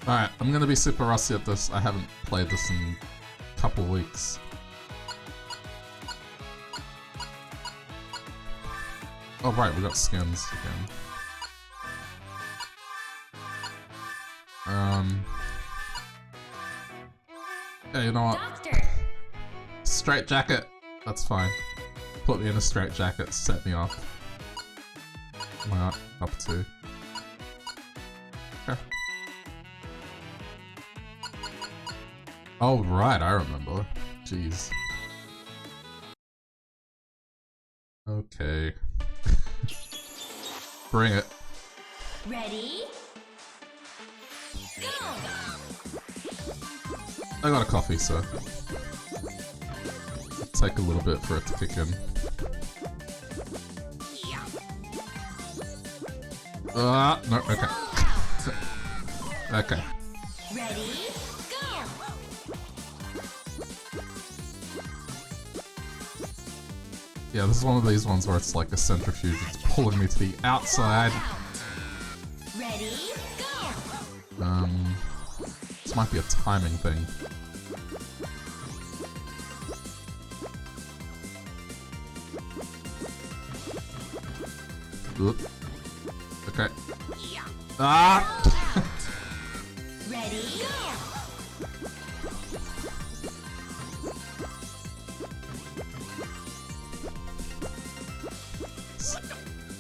Alright, I'm gonna be super rusty at this. I haven't played this in a couple weeks. Oh right, we got skins again. Yeah, you know what? Doctor. Straight jacket. That's fine. Put me in a straight jacket, set me off. Am I up to? Okay. Oh right, I remember. Jeez. Okay. Bring it. Ready? Go! I got a coffee, so it'll take a little bit for it to kick in. No, okay. Okay. Ready? Go! Yeah, this is one of these ones where it's like a centrifuge. It's pulling me to the outside. Ready? Go! This might be a timing thing. Oop. Okay. Ah! Ready? Go!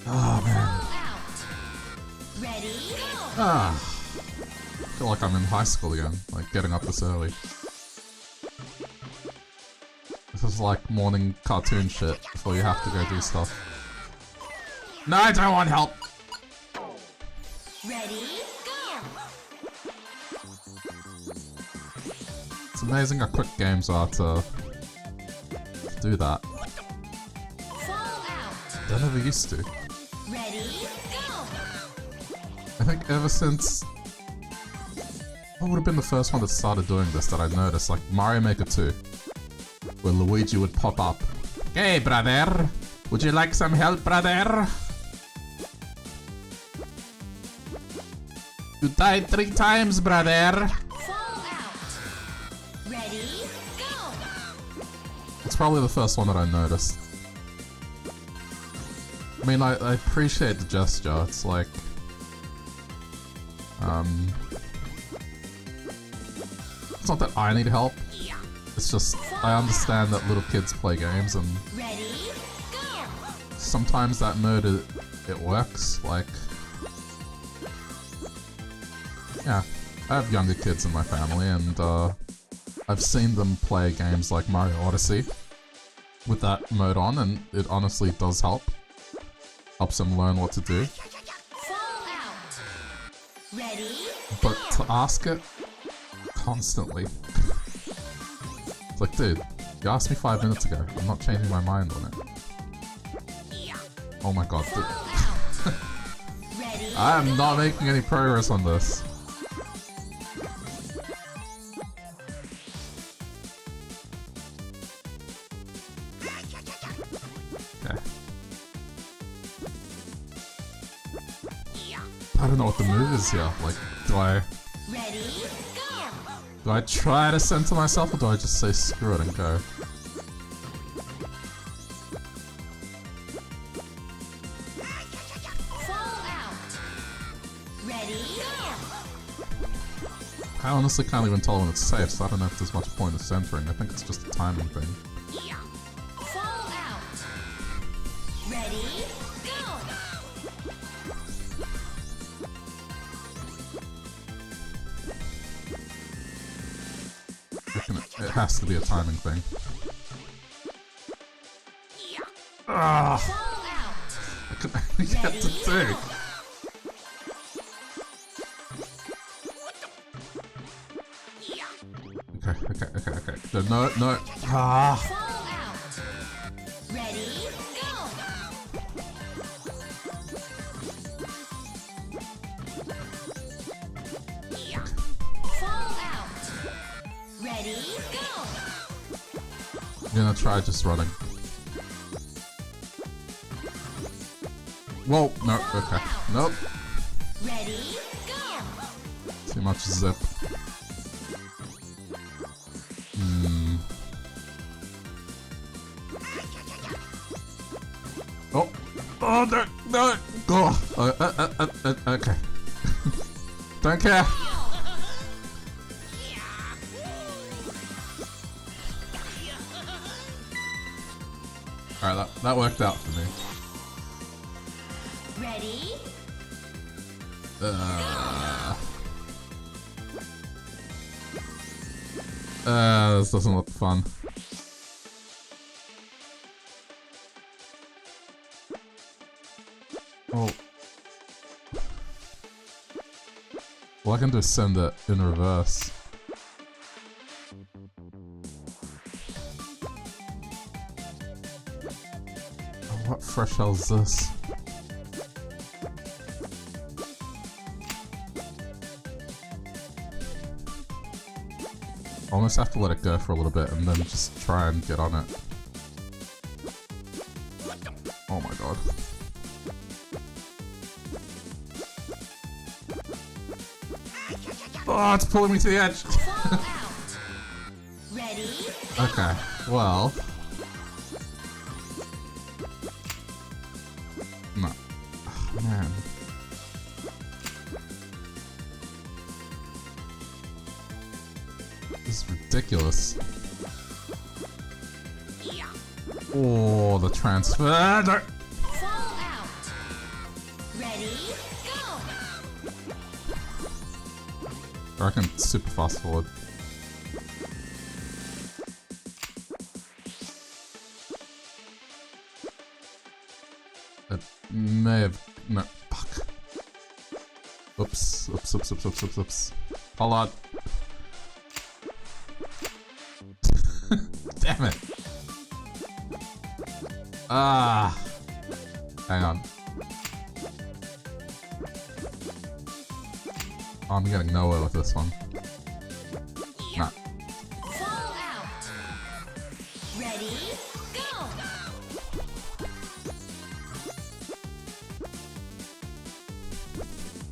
Oh man. Ready? Go! Ah. I feel like I'm in high school again, like getting up this early. This is like morning cartoon shit before you have to go do stuff. No, I don't want help! Ready? Go! It's amazing how quick games are to do that. Fall out. They never used to. Ready? Go! I think ever since... What would have been the first one that started doing this that I noticed? Like Mario Maker 2. Where Luigi would pop up. Hey brother! Would you like some help, brother? You died 3 times, brother! Fall out. Ready? Go! It's probably the first one that I noticed. I mean, I appreciate the gesture. It's like... It's not that I need help. It's just, I understand that little kids play games and... Ready? Go! Sometimes that mode, it works. Like... Yeah, I have younger kids in my family and I've seen them play games like Mario Odyssey with that mode on, and it honestly does help. Helps them learn what to do. Fall out. Ready? But to ask it constantly... It's like, dude, you asked me 5 minutes ago. I'm not changing my mind on it. Oh my god, dude. Ready? I am not making any progress on this. I don't know what the move is here. Like, Ready? Go! do I try to center myself or do I just say screw it and go? Fall out. Ready? Go! I honestly can't even tell when it's safe, so I don't know if there's much point of centering. I think it's just a timing thing. Fall out. Ready? Go! It has to be a timing thing. Ah! Fall out. I can only get to 2. Okay. No. Ah! Fall out. Ready? Go! Fall out. Ready? Go! I'm gonna try just running. Whoa! No, okay. Nope. Ready? Go! Too too much zip. Oh! Oh, no! No! Oh! Okay. Don't care! Alright, that worked out for me. Ready? This doesn't look fun. Oh. All I can do is send it in reverse. Oh, what fresh hell is this? I almost have to let it go for a little bit and then just try and get on it. Oh my god. Oh, it's pulling me to the edge! Fall out. Ready? Okay, well... No. Oh, man. This is ridiculous. Oh, the transfer. No. Fall out. Ready? Go. I reckon super fast forward. It may have. No. Fuck. Oops. Oops, oops, oops, oops, oops, oops. Hold on. Damn it. Ah. Hang on. Oh, I'm getting nowhere with this one. Nah. Fall out. Ready? Go.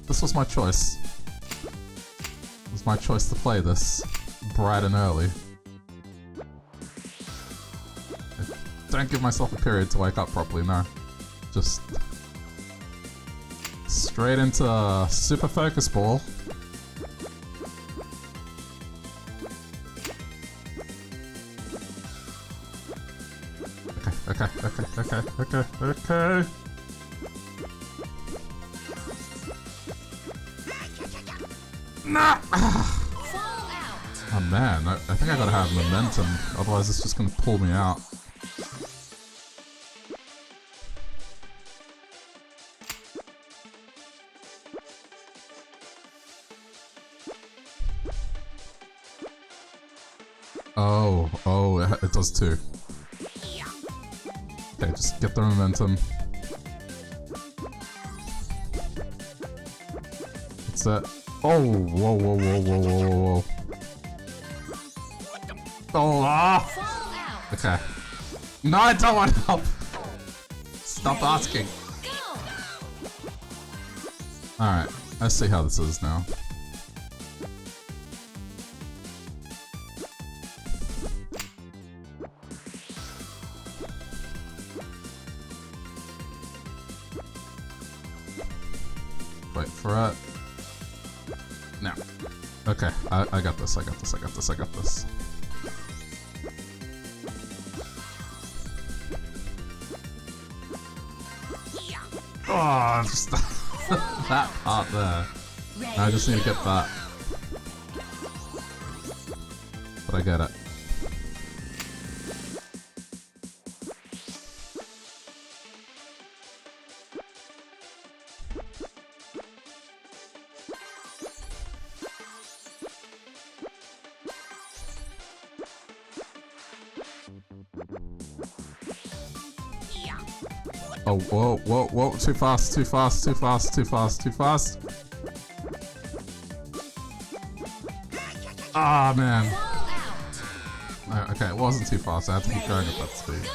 This was my choice. It was my choice to play this bright and early. Don't give myself a period to wake up properly, no. Just straight into super focus ball. Okay. Nah! Fall out. Oh man, I think I gotta have momentum, otherwise it's just gonna pull me out. Oh, it does too. Okay, just get the momentum. It's that. Oh, whoa. Oh, ah! Fall out. Okay. No, I don't want help! Stop asking. Go. Alright, let's see how this is now. Wait for it. Now. Okay, I got this. Oh, just that part there. I just need to get that. But I get it. Oh, whoa, too fast. Ah, man. Okay, it wasn't too fast, I had to keep going at that speed.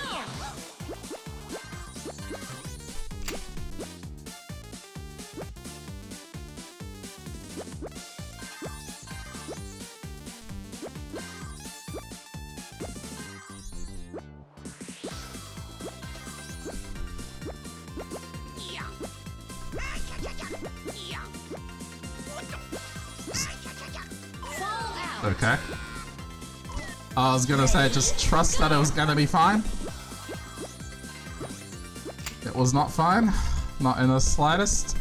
Okay. I was gonna say, just trust that it was gonna be fine. It was not fine. Not in the slightest.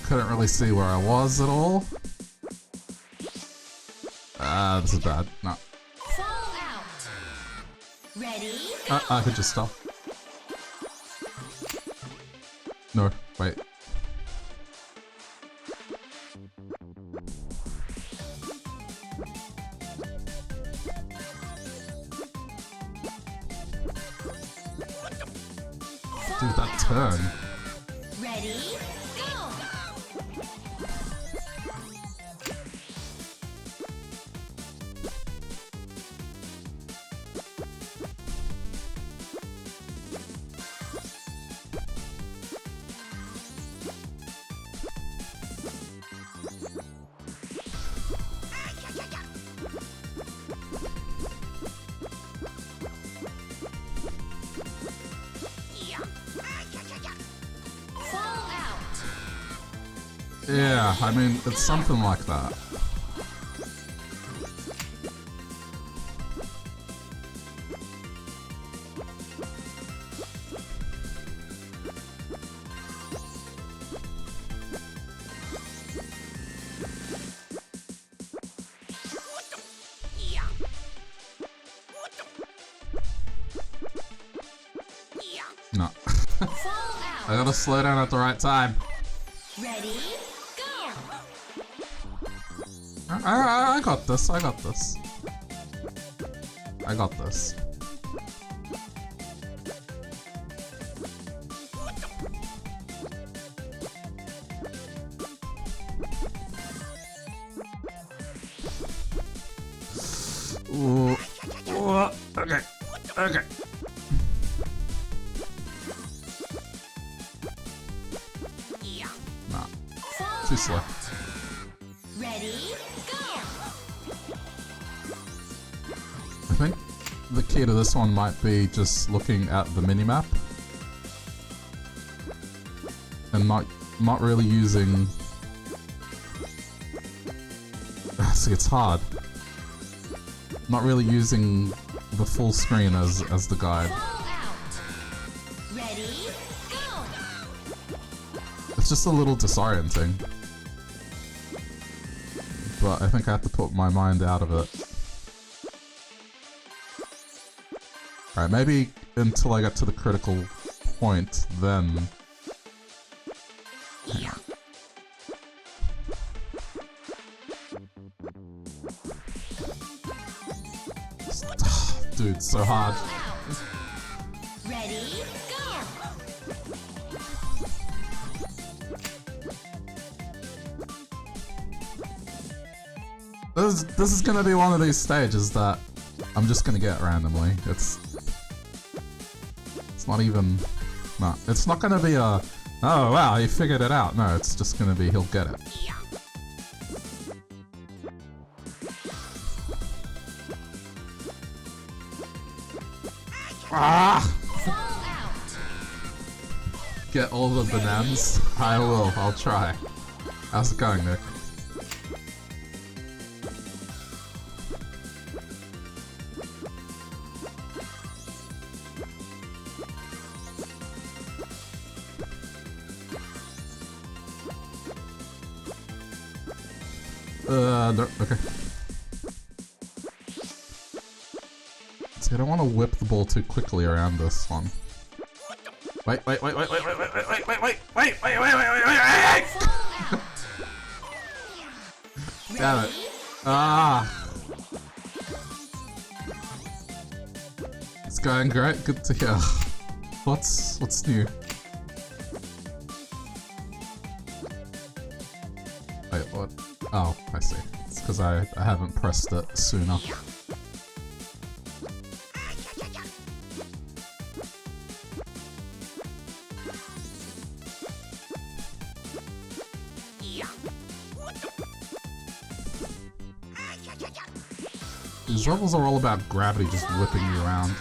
Couldn't really see where I was at all. This is bad. No. Fall out. Ready? I could just stop. No, wait. Dude, that turn. Ready? Go. Fall out. Yeah, I mean, it's something like that. No. Fall I out. gotta slow down at the right time. Ready? Go. I got this, I got this. I got this. Ooh. Ooh. Okay. Okay. Nah. Fall Too slow. out. Ready? Go. I think the key to this one might be just looking at the minimap and not really using. See, it's hard. Not really using the full screen as the guide. Fall out. Ready? Go. It's just a little disorienting. But I think I have to put my mind out of it. Alright, maybe until I get to the critical point, then... Hang on. Dude, so hard. Ready? Go. This is gonna be one of these stages that I'm just gonna get randomly. It's not even... No, it's not gonna be a... Oh wow, he figured it out. No, it's just gonna be he'll get it. Ah! Fall out. Get all the bananas? I will, I'll try. How's it going, Nick? No, okay. See, I don't want to whip the ball too quickly around this one. Wait. Damn it. Ah! It's going great, good to hear. What's new? Wait, what? Oh, I see. It's because I haven't pressed it sooner. These levels are all about gravity just whipping you around.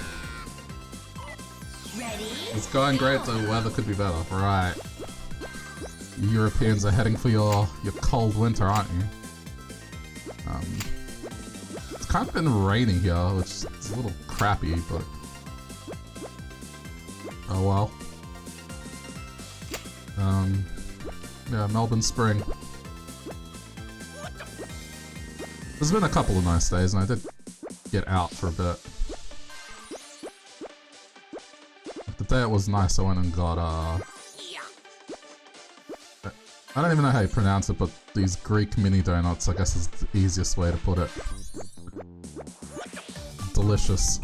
Ready? It's going great, the weather could be better. Right. You Europeans are heading for your cold winter, aren't you? It's kind of been raining here, which is a little crappy, but... oh well. Yeah, Melbourne spring. There's been a couple of nice days, and I did get out for a bit. The day it was nice, I went and got, I don't even know how you pronounce it, but these Greek mini donuts, I guess is the easiest way to put it. Delicious.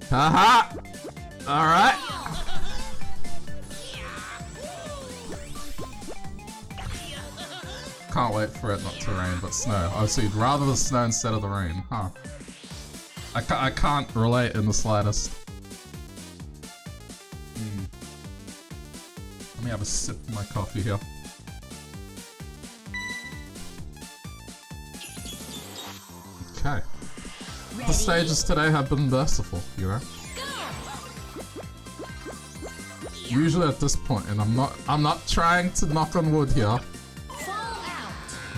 Haha! Alright! Can't wait for it not to rain, but snow. Oh, so you'd rather the snow instead of the rain, huh? I can't relate in the slightest. Let me have a sip of my coffee here. Okay. The stages today have been merciful, you know? Usually at this point, and I'm not trying to knock on wood here,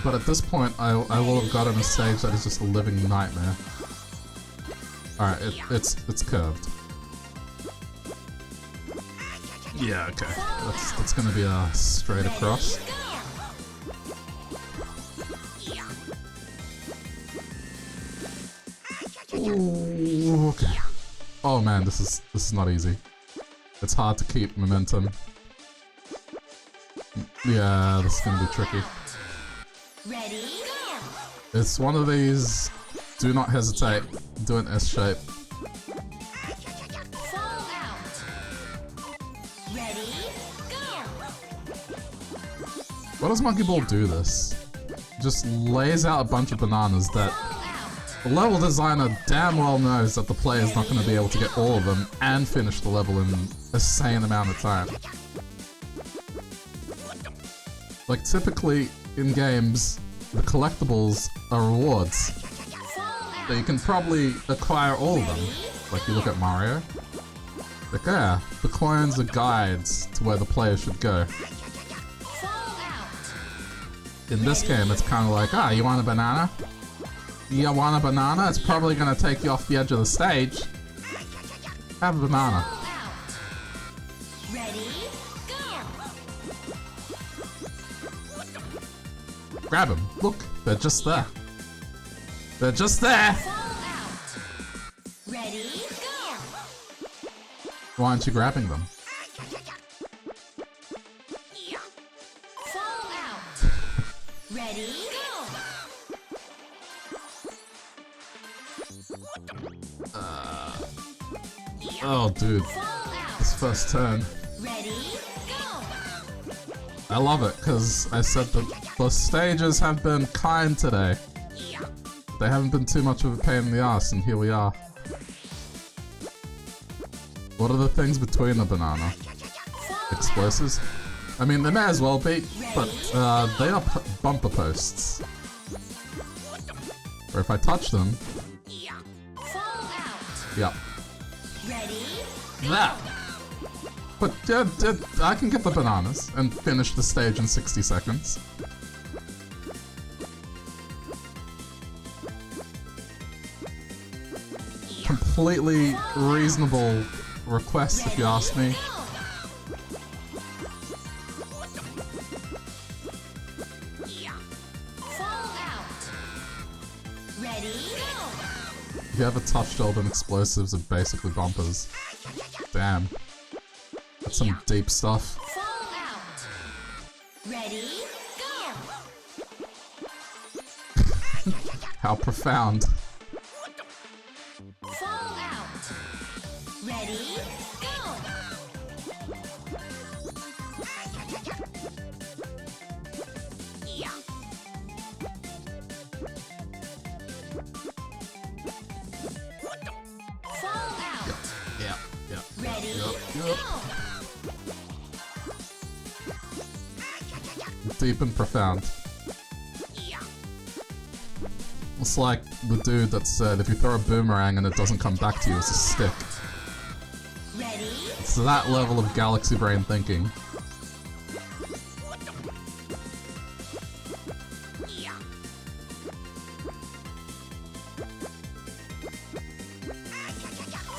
but at this point I will have gotten a stage that is just a living nightmare. Alright, it's curved. Yeah, okay. That's gonna be a straight across. Ooh, okay. Oh man, this is not easy. It's hard to keep momentum. Yeah, this is gonna be tricky. Ready? It's one of these. Do not hesitate. Do an S shape. Ready? Go! Why does Monkey Ball do this? Just lays out a bunch of bananas that the level designer damn well knows that the player's not going to be able to get all of them and finish the level in an insane amount of time. Like, typically in games, the collectibles are rewards. So you can probably acquire all of them. Like, you look at Mario. Like, yeah, the coins are guides to where the player should go. In this game, it's kind of like, ah, you want a banana? You want a banana? It's probably going to take you off the edge of the stage. Have a banana. Ready? Go! Grab them. Look, they're just there. They're just there! Ready? Go! Why aren't you grabbing them? Fall out! Ready? Go! Oh, dude. This first turn. Ready? Go! I love it, because I said that the stages have been kind today. They haven't been too much of a pain in the ass, and here we are. What are the things between the banana? Explosives? I mean, they may as well be, but they are bumper posts. Or if I touch them... Yep. That! But I can get the bananas and finish the stage in 60 seconds. Completely reasonable request, if you ask me. If you ever touched all them explosives are basically bumpers. Damn. That's some deep stuff. Ready? Go! How profound. Fall out. Ready? Go! Fall out. Yeah. Ready? Yep. Go! Deep and profound. It's like the dude that said if you throw a boomerang and it doesn't come back to you, it's a stick. Ready? It's that level of galaxy brain thinking.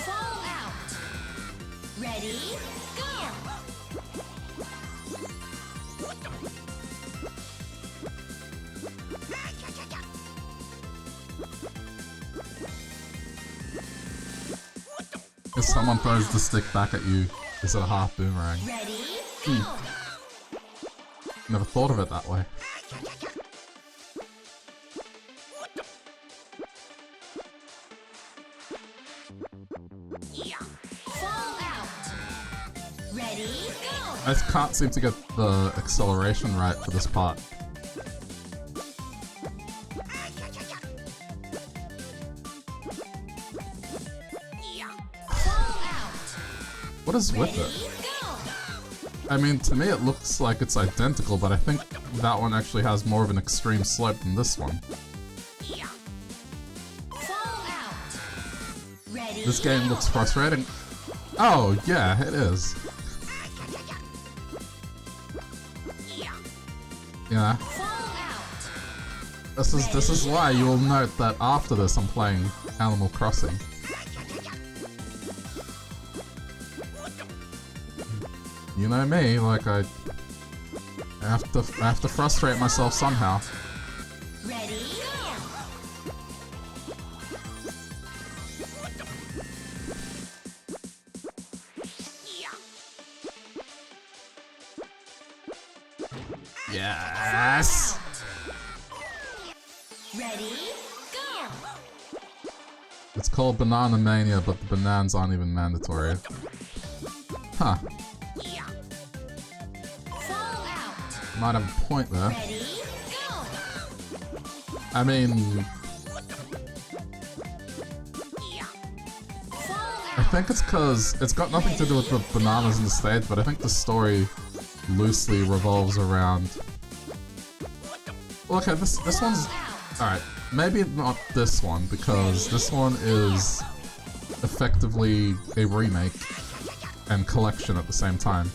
Fall out. Ready, go. If someone throws the stick back at you, is it a half boomerang? Ready, go. Never thought of it that way. Fall out. Ready, go. I just can't seem to get the acceleration right for this part. Fall out. What is with Ready, it? go. I mean, to me it looks like it's identical, but I think that one actually has more of an extreme slope than this one. Fall out. Ready, This game looks frustrating. Oh, yeah, it is. Yeah. fall out. This is why you will note that after this I'm playing Animal Crossing. You know me, like I have to frustrate myself somehow. Ready, go. Yes. Ready, go. It's called Banana Mania, but the bananas aren't even mandatory. Huh. Fall out. Might have a point there. Ready, go. I mean, Fall I out. think it's because it's got nothing to do with the bananas in the stage, but I think the story loosely revolves around. Well, okay, this one's alright. Maybe not this one because this one is effectively a remake and collection at the same time.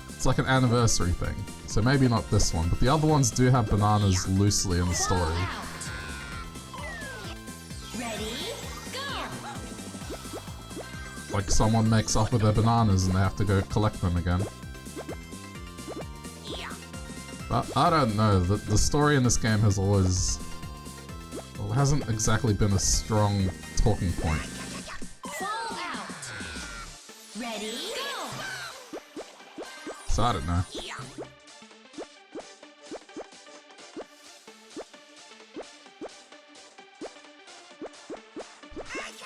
It's like an anniversary thing, so maybe not this one, but the other ones do have bananas loosely in the story. Ready, go. Like someone makes off with their bananas and they have to go collect them again. But I don't know, the story in this game has always... well, it hasn't exactly been a strong talking point. Fall out. Ready, go. So I don't know.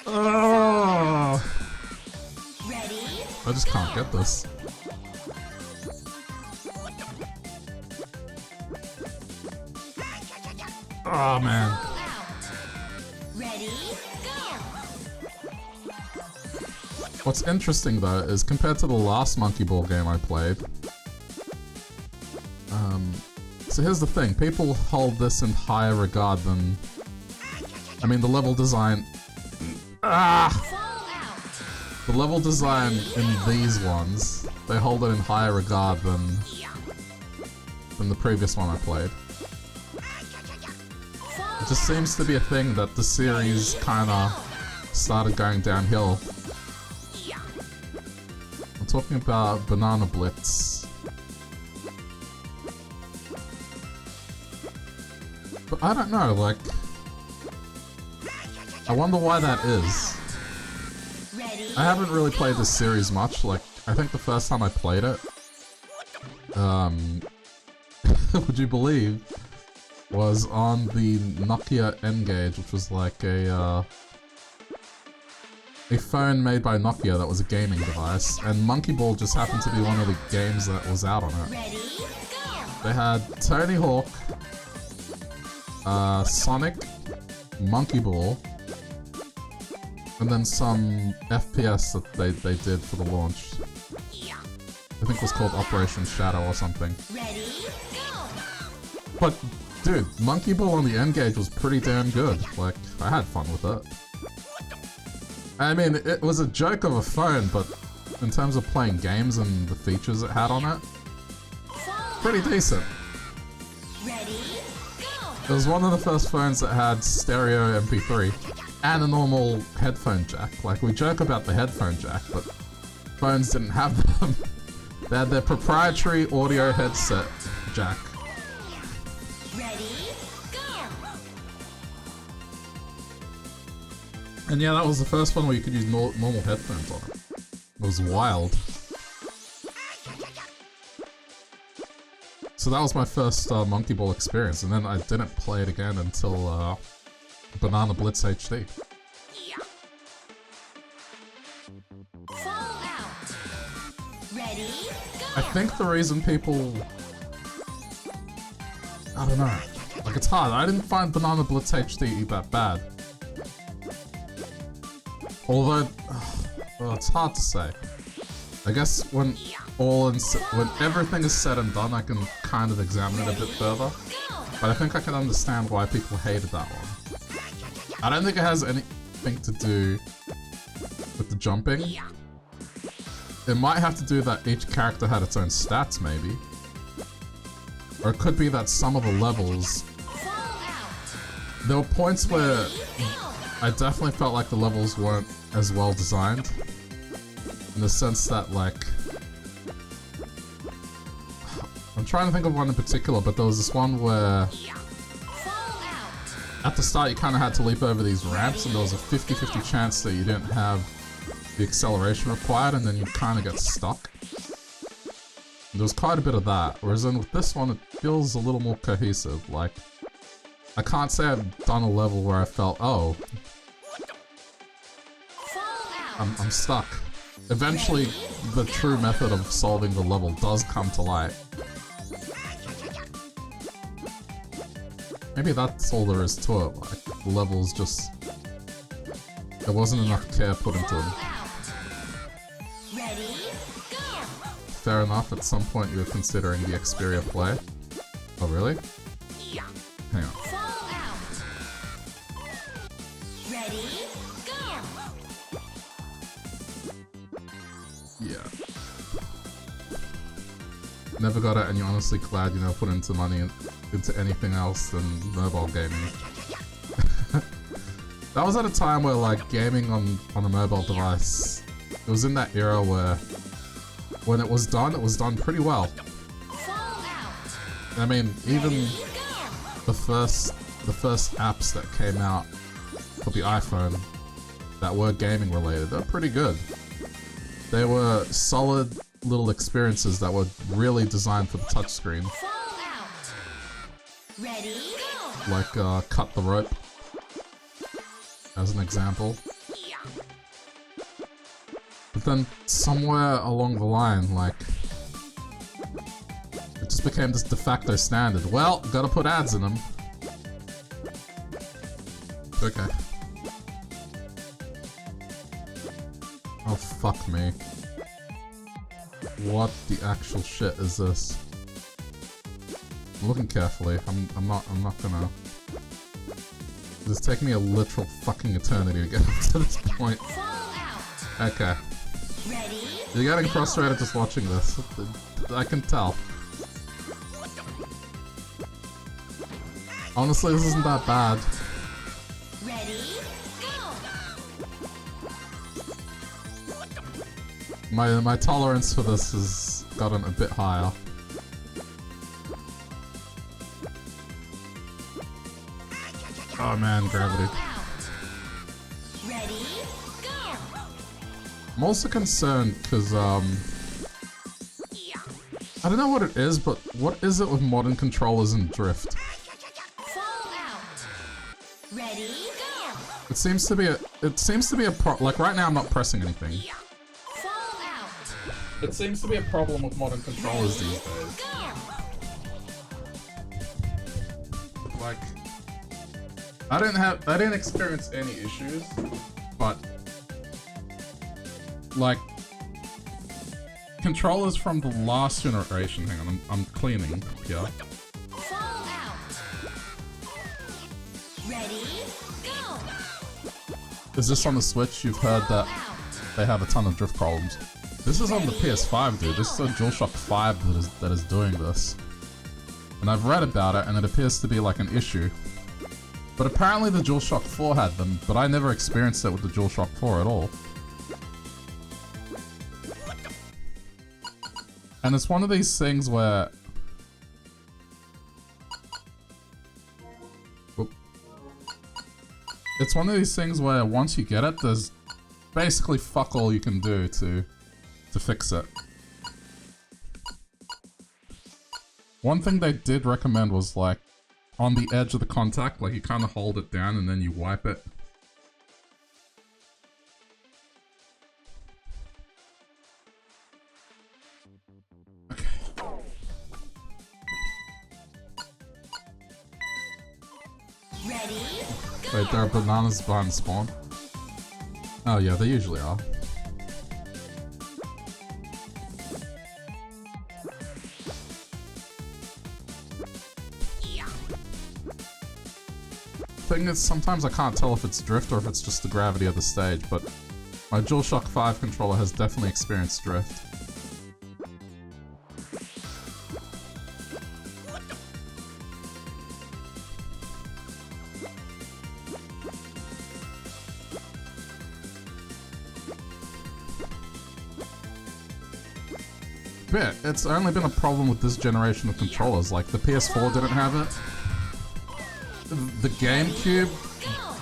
Oh, Ready, I just can't get this. Oh man. fall out. Ready, go. What's interesting though is compared to the last Monkey Ball game I played, so here's the thing, people hold this in higher regard than, I mean the level design, Fall out. the level design in these ones, they hold it in higher regard than the previous one I played. It just seems to be a thing that the series kinda started going downhill. I'm talking about Banana Blitz. But I don't know, like... I wonder why that is. Ready, I haven't really played this series much, like, I think the first time I played it... would you believe? Was on the Nokia N-Gage, which was like a phone made by Nokia that was a gaming device, and Monkey Ball just happened to be one of the games that was out on it. ready, go. They had Tony Hawk, Sonic, Monkey Ball, and then some FPS that they did for the launch. I think it was called Operation Shadow or something. Ready, go. But, dude, Monkey Ball on the N-Gage was pretty damn good. Like, I had fun with it. I mean, it was a joke of a phone, but in terms of playing games and the features it had on it, pretty decent. Ready, go! It was one of the first phones that had stereo MP3 and a normal headphone jack. Like, we joke about the headphone jack, but phones didn't have them. They had their proprietary audio headset jack. Ready, go! And yeah, that was the first one where you could use normal headphones on it. It was wild. So that was my first Monkey Ball experience, and then I didn't play it again until Banana Blitz HD. Fall out. Ready, go! I think the reason people... I don't know. Like, it's hard. I didn't find Banana Blitz HD that bad. Although... well, it's hard to say. I guess when everything is said and done, I can kind of examine it a bit further. But I think I can understand why people hated that one. I don't think it has anything to do with the jumping. It might have to do that each character had its own stats, maybe. Or it could be that some of the levels... There were points where I definitely felt like the levels weren't as well designed. In the sense that, like... I'm trying to think of one in particular, but there was this one where... At the start you kind of had to leap over these ramps, and there was a 50-50 chance that you didn't have the acceleration required, and then you'd kind of get stuck. And there was quite a bit of that, whereas then with this one it feels a little more cohesive. Like, I can't say I've done a level where I felt, oh, I'm stuck. Eventually, the true method of solving the level does come to light. Maybe that's all there is to it, like, the levels just... There wasn't enough care put into them. Ready, go! Fair enough, at some point you were considering the Xperia play. Oh really? Hang on. Fall out. Ready, go! Yeah. Never got it, and you're honestly glad you never put into money into anything else than mobile gaming. That was at a time where, like, gaming on a mobile device, it was in that era where when it was done pretty well. I mean, even the first apps that came out for the iPhone that were gaming related, they're pretty good. They were solid little experiences that were really designed for the touchscreen. Ready, go! Like Cut the Rope, as an example. But then somewhere along the line, like, it just became this de facto standard. Well, gotta put ads in them. Okay. Oh, fuck me. What the actual shit is this? I'm looking carefully. I'm not gonna... It's taking me a literal fucking eternity to get up to this point. Okay. You're getting frustrated just watching this. I can tell. Honestly, this isn't that bad. My tolerance for this has gotten a bit higher. Oh man, gravity. I'm also concerned because, I don't know what it is, but what is it with modern controllers and drift? It seems to be a like right now I'm not pressing anything. It seems to be a problem with modern controllers these days. Like, I didn't experience any issues, but like controllers from the last generation. Hang on, I'm cleaning here. Is this on the Switch? You've heard that they have a ton of drift problems. This is on the PS5, dude. This is a DualShock 5 that is doing this. And I've read about it, and it appears to be like an issue. But apparently the DualShock 4 had them, but I never experienced it with the DualShock 4 at all. And it's one of these things where... It's one of these things where once you get it, there's basically fuck all you can do to fix it. One thing they did recommend was like on the edge of the contact, like you kind of hold it down and then you wipe it. Okay. Ready? Wait, there are bananas behind spawn? Oh yeah, they usually are. Thing is, sometimes I can't tell if it's drift or if it's just the gravity of the stage, but my DualShock 5 controller has definitely experienced drift. But it's only been a problem with this generation of controllers, like the PS4 didn't have it. The GameCube,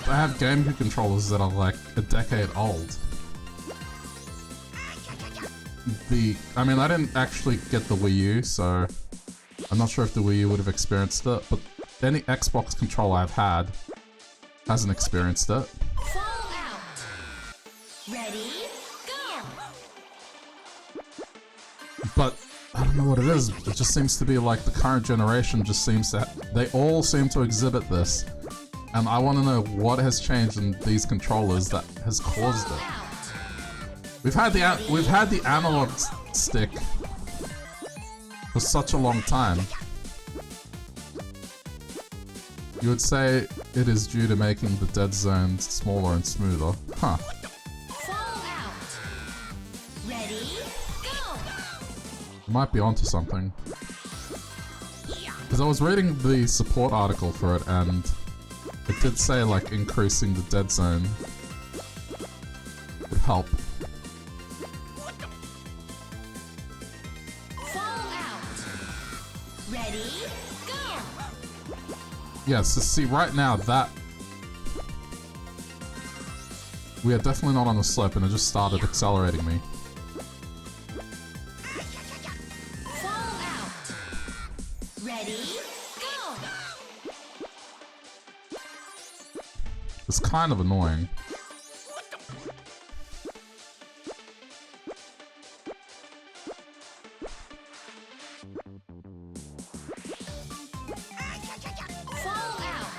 I have GameCube controllers that are like a decade old. I mean, I didn't actually get the Wii U, so I'm not sure if the Wii U would have experienced it, but any Xbox controller I've had hasn't experienced it. Fallout. Ready? Go. But I don't know what it is. It just seems to be like the current generation just seems to... They all seem to exhibit this. And I want to know what has changed in these controllers that has caused it. We've had the analog stick for such a long time. You would say it is due to making the dead zones smaller and smoother. Huh. Fallout. Ready? Go. Might be onto something. Because I was reading the support article for it and it did say like increasing the dead zone would help. Fallout. Ready? Go. Yeah, so see right now that we are definitely not on the slope and it just started accelerating me. Fallout. Ready? Go. It's kind of annoying.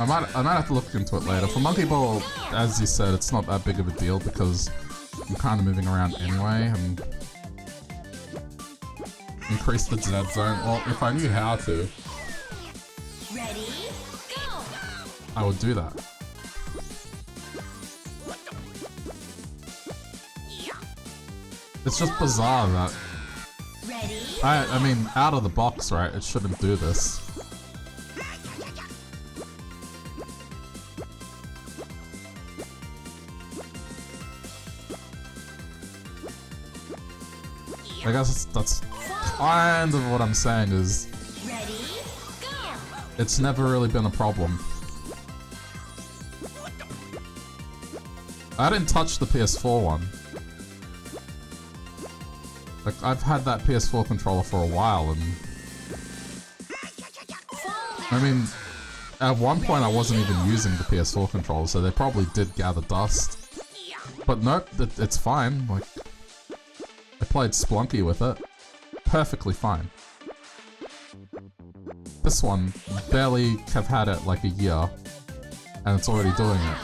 I might have to look into it later. For Monkey Ball, as you said, it's not that big of a deal because I'm kind of moving around anyway and increase the dead zone. Well, if I knew how to, Ready? Go. I would do that. It's just bizarre that Ready? I mean, out of the box, right? It shouldn't do this. I guess that's kind of what I'm saying is Ready? Go. it's never really been a problem. I didn't touch the PS4 one. Like, I've had that PS4 controller for a while and... I mean, at one point I wasn't even using the PS4 controller, so they probably did gather dust. But nope, it's fine, like... I played Splunky with it. Perfectly fine. This one, barely have had it like a year, and it's already doing it.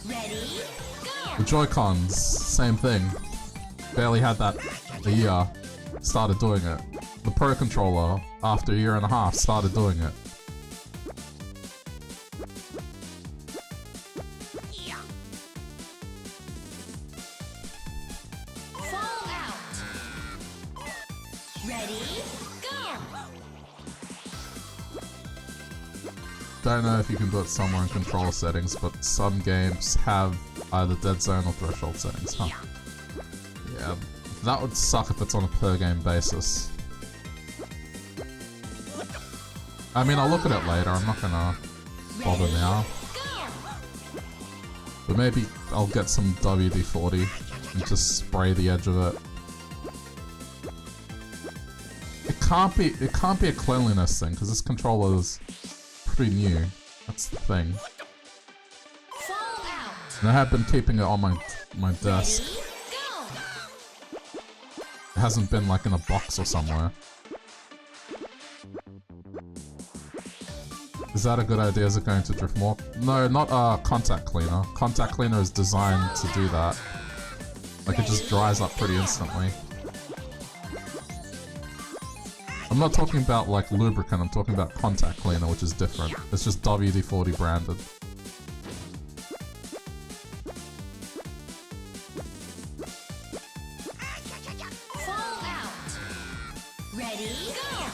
Ready? Go. The Joy-Cons, same thing. Barely had that a year, started doing it. The Pro Controller, after a year and a half, started doing it. Ready, go! Don't know if you can do it somewhere in controller settings, but some games have either dead zone or threshold settings, huh? Yeah, that would suck if it's on a per game basis. I mean, I'll look at it later, I'm not gonna bother now. But maybe I'll get some WD-40 and just spray the edge of it. It can't be a cleanliness thing, because this controller is pretty new. That's the thing. And I have been keeping it on my desk. It hasn't been like in a box or somewhere. Is that a good idea? Is it going to drift more? No, not contact cleaner. Contact cleaner is designed to do that. Like it just dries up pretty instantly. I'm not talking about like lubricant, I'm talking about contact cleaner, which is different. It's just WD-40 branded. Fallout. Ready, go!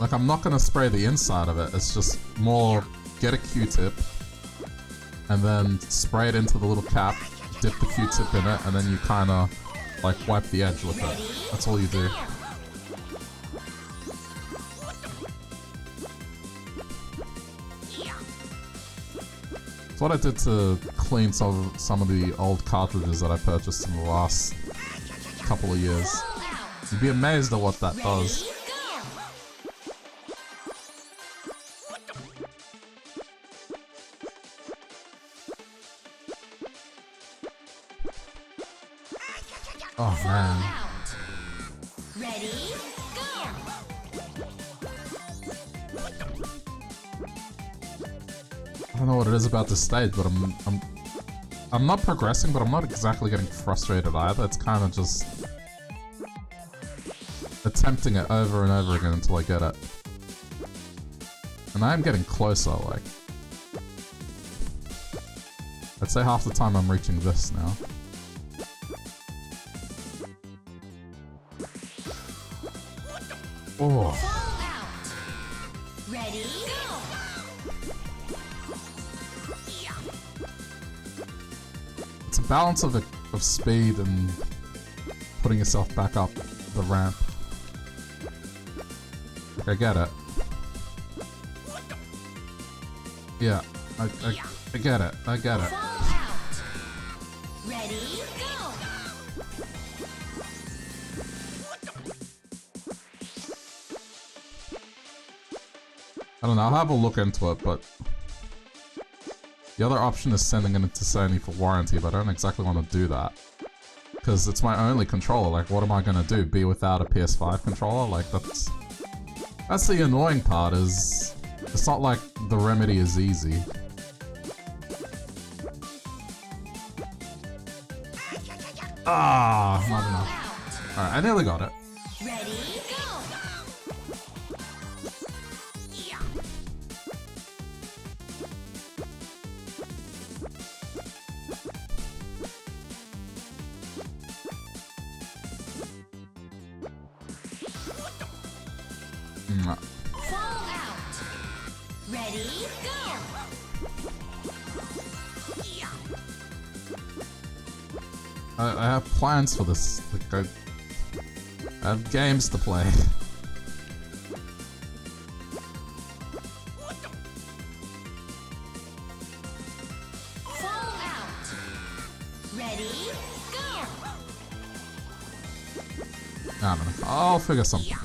Like I'm not gonna spray the inside of it, it's just more get a Q-tip and then spray it into the little cap. Dip the Q-tip in it, and then you kind of like wipe the edge with it. That's all you do. It's what I did to clean some of the old cartridges that I purchased in the last couple of years. You'd be amazed at what that does. Oh man. Ready, go! I don't know what it is about this stage, but I'm not progressing, but I'm not exactly getting frustrated either. It's kind of just attempting it over and over again until I get it. And I am getting closer, like. I'd say half the time I'm reaching this now. Oh. Fallout. Ready, go! It's a balance of speed and putting yourself back up the ramp. I get it. Yeah, I get it. I get it. Fallout. Ready, go! I don't know, I'll have a look into it, but the other option is sending it into Sony for warranty, but I don't exactly want to do that. Because it's my only controller, like what am I gonna do? Be without a PS5 controller? Like that's the annoying part, is it's not like the remedy is easy. Ah, not enough. Alright, I nearly got it. Ready, go! Fallout. Ready, go! I have plans for this. Like, I have games to play. Fallout. Ready, go! I don't know. I'll figure something out.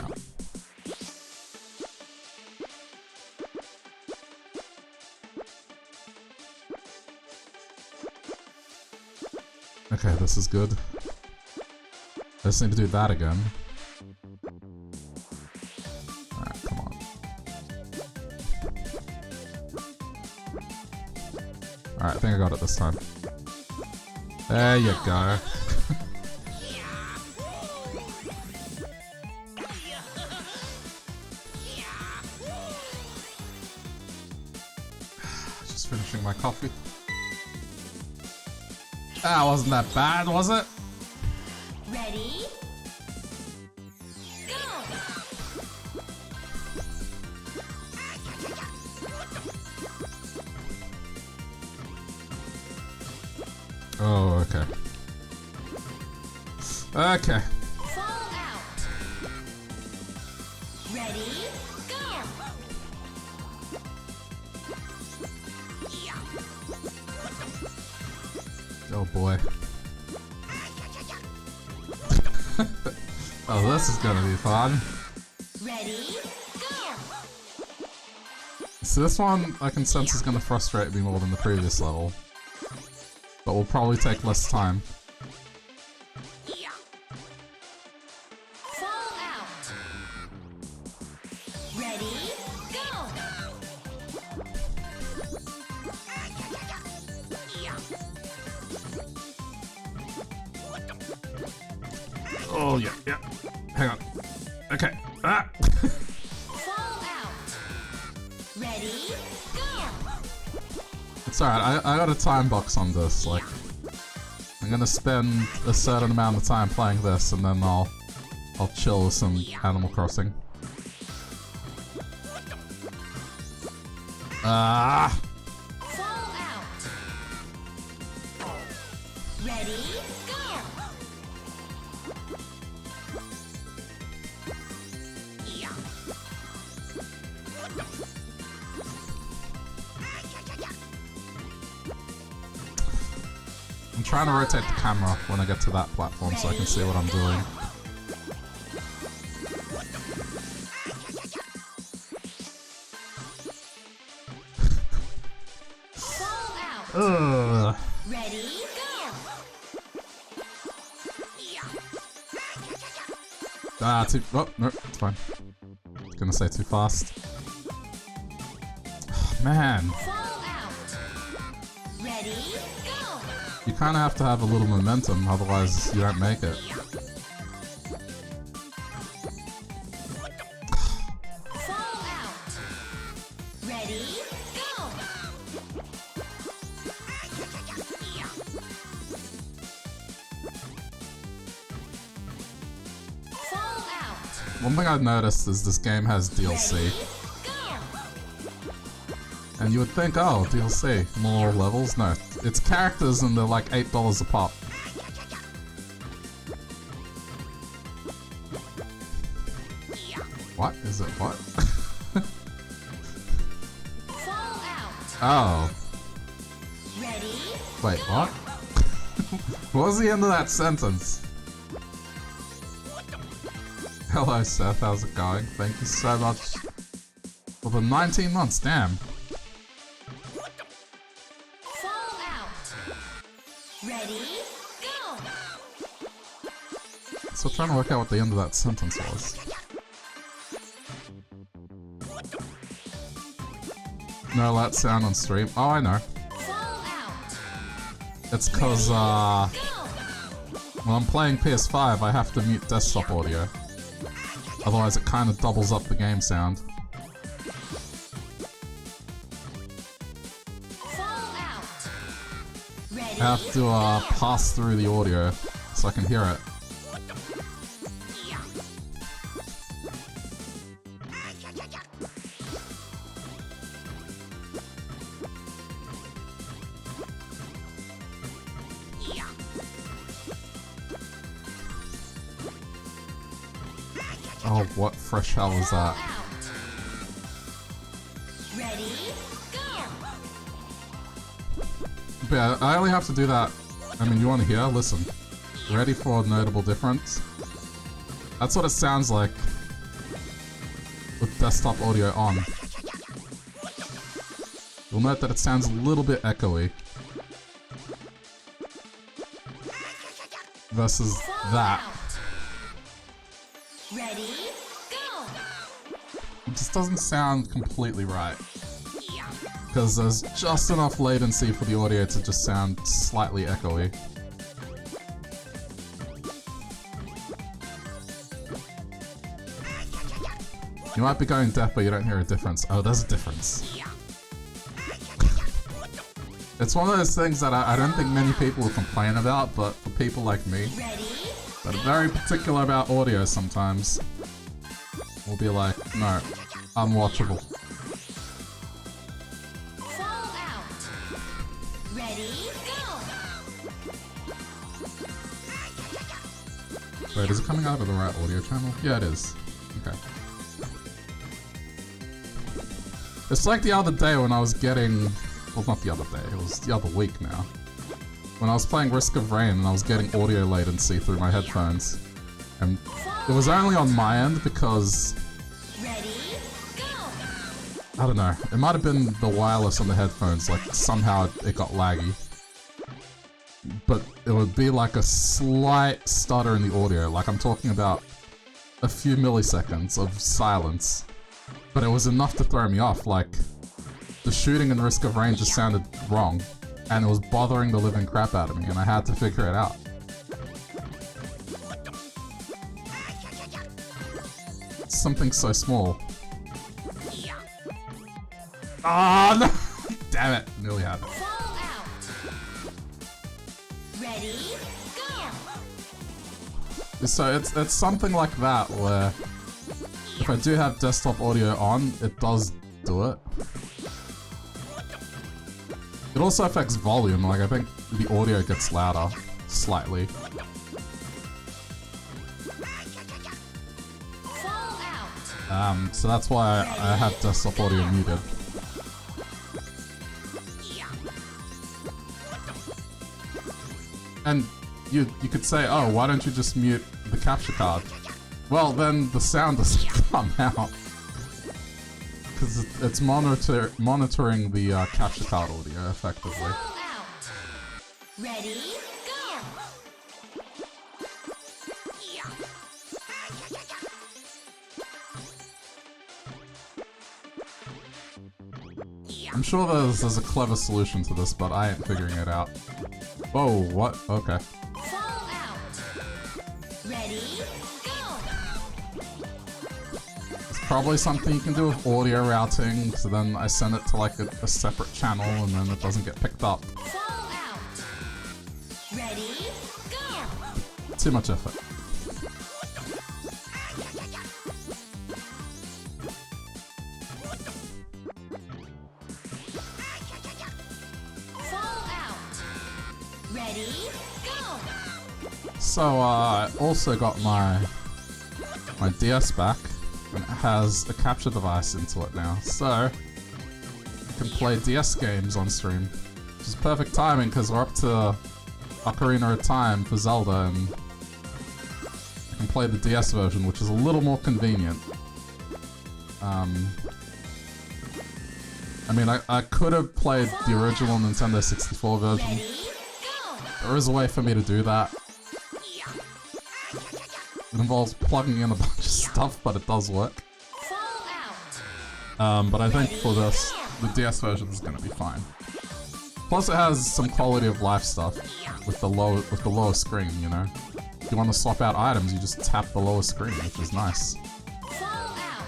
Okay, this is good. I just need to do that again. Alright, come on. Alright, I think I got it this time. There you go. Just finishing my coffee. That wasn't that bad, was it? Ready? Go! Oh, okay. Okay. Fall out. Ready? Go! Oh boy. Oh, this is gonna be fun. Ready? Go! So this one, I can sense is gonna frustrate me more than the previous level. But will probably take less time. Fall out. Ready? Go! Oh yeah, yeah. Hang on. Okay. Ah! Fall out. Ready? Go! It's alright, I got a time box on this, like... I'm gonna spend a certain amount of time playing this, and then I'll chill with some Animal Crossing. Ah! Fall out. Ready? Go! I'm trying to rotate the camera when I get to that platform so I can see what I'm doing. Fall out. Ugh. Ready? Go! Ah, too... Oh, no, it's fine. I was gonna say too fast. Man, Fall out. Ready? Go! you kinda have to have a little momentum, otherwise you don't make it. Fall out. Ready? Go! Fall out. One thing I've noticed is this game has DLC. Ready? Go! And you would think, oh, DLC, more levels? No, it's characters and they're like $8 a pop. What? Is it what? Fall out. Oh. Ready? Wait, what? What was the end of that sentence? Hello Seth, how's it going? Thank you so much for the 19 months, damn. Fall out. Ready? Go! So trying to work out what the end of that sentence was. No loud sound on stream. Oh, I know. Fall out. It's cause, Go! when I'm playing PS5, I have to mute desktop audio. Otherwise it kind of doubles up the game sound. Fall out. Ready? I have to, pass through the audio so I can hear it. Oh, what fresh hell is that? Fall out. Ready? Go! But yeah, I only have to do that. I mean, you want to hear? Listen. Ready for a notable difference? That's what it sounds like with desktop audio on. You'll note that it sounds a little bit echoey versus Fall that. out. Ready? Go! It just doesn't sound completely right. Because there's just enough latency for the audio to just sound slightly echoey. You might be going deaf, but you don't hear a difference. Oh, there's a difference. It's one of those things that I don't think many people will complain about, but for people like me, Ready? that are very particular about audio sometimes, will be like, no, unwatchable. Fall out. Ready? Go. Wait, is it coming out of the right audio channel? Yeah, it is. Okay. It's like the other day when I was getting... Well, not the other day, it was the other week now. When I was playing Risk of Rain and I was getting audio latency through my headphones. And it was only on my end because... Ready? Go. I don't know, it might have been the wireless on the headphones, like somehow it got laggy. But it would be like a slight stutter in the audio, like I'm talking about a few milliseconds of silence. But it was enough to throw me off, like the shooting in Risk of Rain just sounded wrong, and it was bothering the living crap out of me, and I had to figure it out. Something so small. Ah, no! Damn it, nearly had it. Fall out. Ready? Go. So it's something like that where if I do have desktop audio on, it does do it. It also affects volume, like I think the audio gets louder, slightly. Fall out. So that's why I have desktop audio muted. And you could say, oh, why don't you just mute the capture card? Well, then the sound doesn't come out. Because it's monitoring the capture card audio, effectively. Fall out. Ready? Go. I'm sure there's a clever solution to this, but I ain't figuring it out. Whoa, what? Okay. Fall out. Ready? Go. It's probably something you can do with audio routing, so then I send it to like a separate channel and then it doesn't get picked up. Fall out. Ready? Go. Too much effort. Fall out. Ready? Go. So, I also got my DS back, and it has a capture device into it now, so I can play DS games on stream, which is perfect timing because we're up to Ocarina of Time for Zelda, and I can play the DS version, which is a little more convenient. I mean, I could have played the original Nintendo 64 version. Ready? Go. There is a way for me to do that. It involves plugging in a bunch of stuff, but it does work. Fall out. But I think for this, the DS version is gonna be fine. Plus, it has some quality of life stuff with the lower screen. You know, if you want to swap out items, you just tap the lower screen, which is nice. Fall out.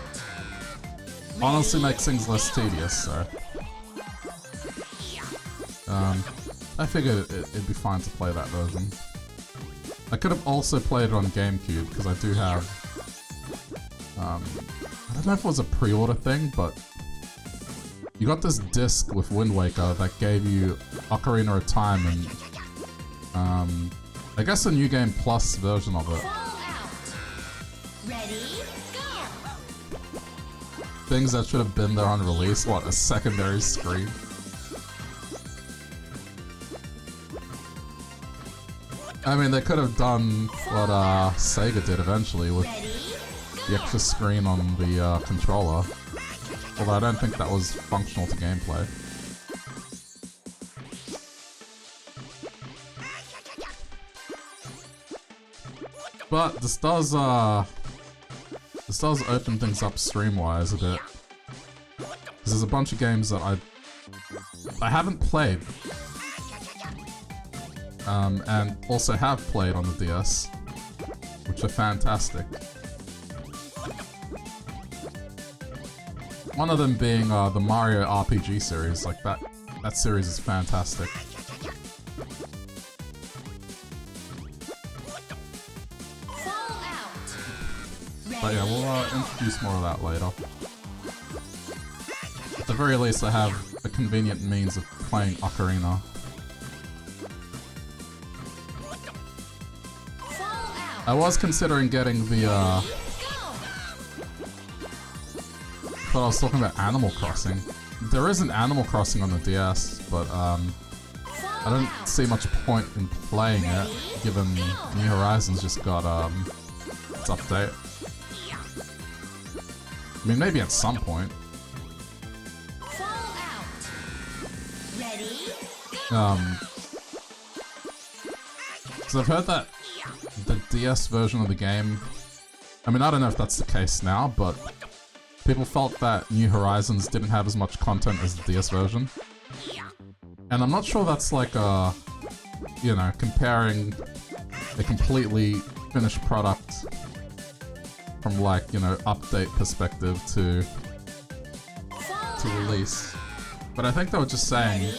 Honestly, makes things less tedious. So, I figured it'd be fine to play that version. I could have also played it on GameCube, because I do have... I don't know if it was a pre-order thing, but... You got this disc with Wind Waker that gave you Ocarina of Time and... I guess a New Game Plus version of it. Fall out. Ready? Go. Things that should have been there on release, what, a secondary screen? I mean, they could have done what Sega did eventually with the extra screen on the controller. Although I don't think that was functional to gameplay. But this does open things up stream-wise a bit. Because there's a bunch of games that I haven't played. And also have played on the DS, which are fantastic. One of them being the Mario RPG series, like that That series is fantastic. But yeah, we'll introduce more of that later. At the very least, I have a convenient means of playing Ocarina. I was considering getting the, but I was talking about Animal Crossing. There is an Animal Crossing on the DS, but, I don't see much point in playing it, given New Horizons just got, its update. I mean, maybe at some point. So I've heard that the DS version of the game, I mean, I don't know if that's the case now, but people felt that New Horizons didn't have as much content as the DS version. And I'm not sure that's like a, you know, comparing a completely finished product from like, you know, update perspective to release. But I think they were just saying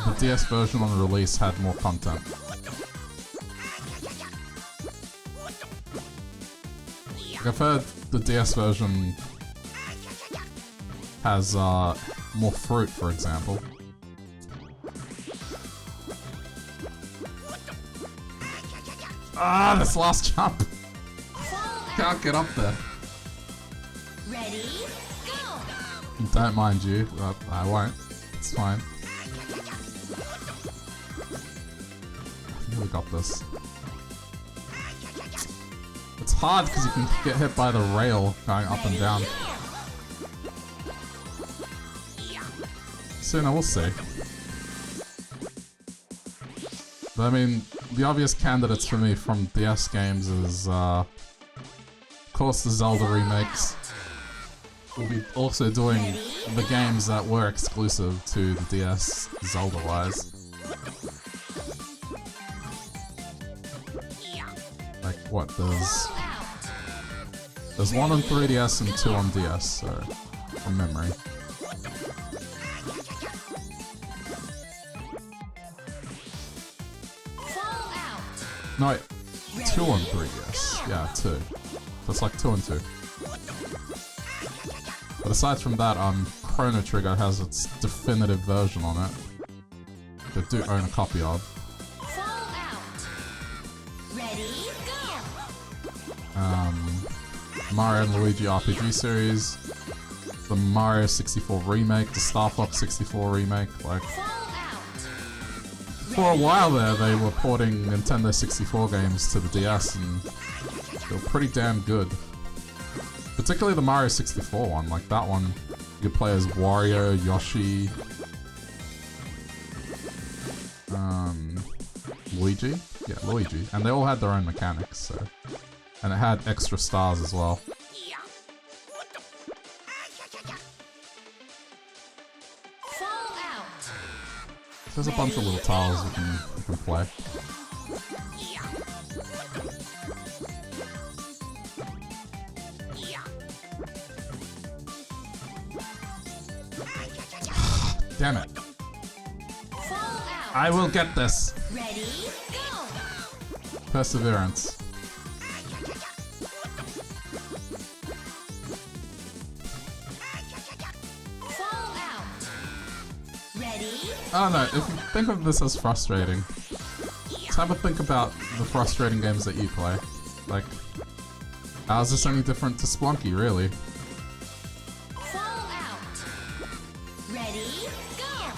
the DS version on release had more content. I've heard the DS version has more fruit, for example. Ah, this last jump! Can't get up there. Ready, go! Don't mind you, I won't. It's fine. I think we got this. It's hard because you can get hit by the rail going up and down. So now we'll see. But I mean, the obvious candidates for me from DS games is, of course, the Zelda remakes. We'll be also doing the games that were exclusive to the DS, Zelda-wise. Like, what, there's one on 3DS and two on DS, so, from memory. No, wait, 2 on 3DS. Yeah, 2. That's like 2 and 2. But aside from that, Chrono Trigger has its definitive version on it. They do own a copy of. Mario and Luigi RPG series, the Mario 64 remake, the Star Fox 64 remake, like... For a while there, they were porting Nintendo 64 games to the DS, and they were pretty damn good. Particularly the Mario 64 one, like that one, you could play as Wario, Yoshi, Luigi? Yeah, Luigi. And they all had their own mechanics, so... And it had extra stars as well. There's a bunch of little tiles you can play. Damn it. I will get this. Ready, go! Perseverance. Oh no, if you think of this as frustrating, just have a think about the frustrating games that you play. Like, how is this any different to Splunky, really? Ready, go!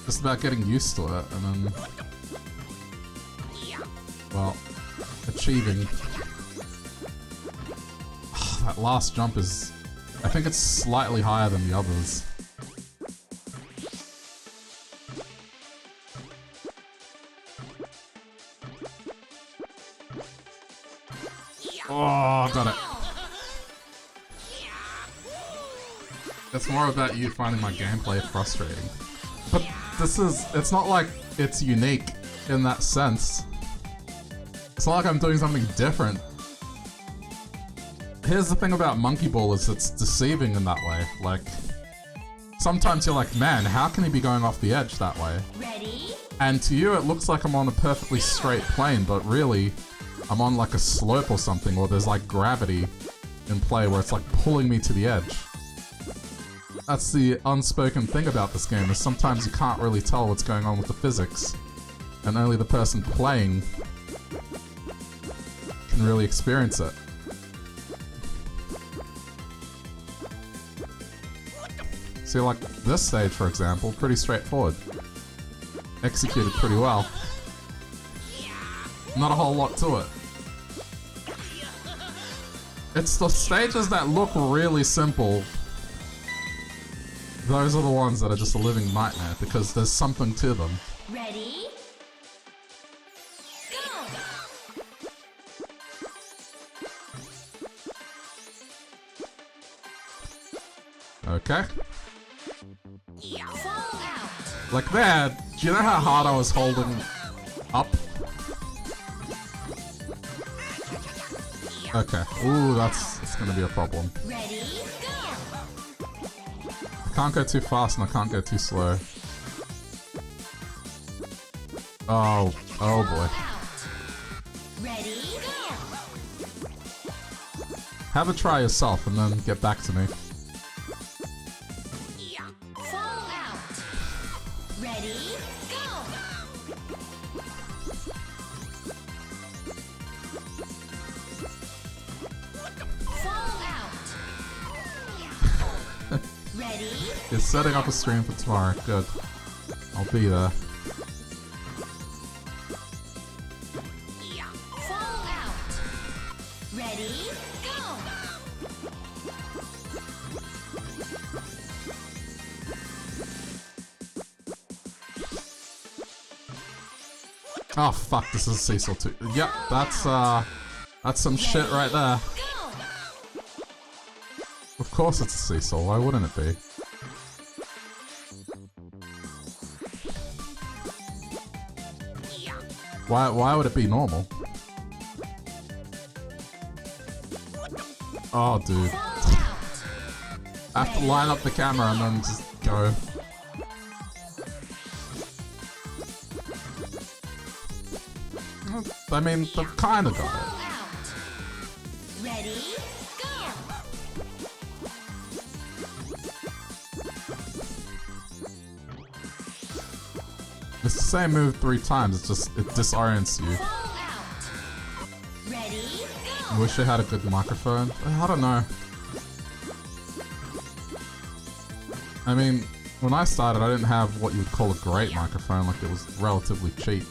Just about getting used to it, and then... Well, achieving. That last jump is... I think it's slightly higher than the others. Oh, got it. It's more about you finding my gameplay frustrating. But it's not like it's unique in that sense. It's not like I'm doing something different. here's the thing about Monkey Ball is it's deceiving in that way. Like, sometimes you're like, man, how can he be going off the edge that way? Ready? And to you, it looks like I'm on a perfectly straight plane, but really, I'm on like a slope or something, or there's like gravity in play where it's like pulling me to the edge. That's the unspoken thing about this game, is sometimes you can't really tell what's going on with the physics, and only the person playing can really experience it. See, like this stage, for example, pretty straightforward. Executed pretty well. Not a whole lot to it. It's the stages that look really simple. Those are the ones that are just a living nightmare, because there's something to them. Ready? Go! Okay. Fall out! Like there, do you know how hard I was holding up? Okay. Ooh, that's gonna be a problem. Ready? Go! I can't go too fast and I can't go too slow. Oh boy. Ready? Go! Have a try yourself and then get back to me. Fall out! Ready? Go! Fall out! Ready? You're setting up a stream for tomorrow. Good. I'll be there. Fall out! Ready? Go! Oh fuck, this is Cecil too. Yep, that's some shit right there. Go! Of course it's a Cecil, why wouldn't it be? Why would it be normal? Oh dude. I have to line up the camera and then just go. I mean, they've kinda got it. Fall out! Ready? Go! It's the same move 3 times, it's just, it disorients you. Fall out! Ready? I Go! wish I had a good microphone. I don't know. I mean, when I started, I didn't have what you would call a great microphone, like it was relatively cheap.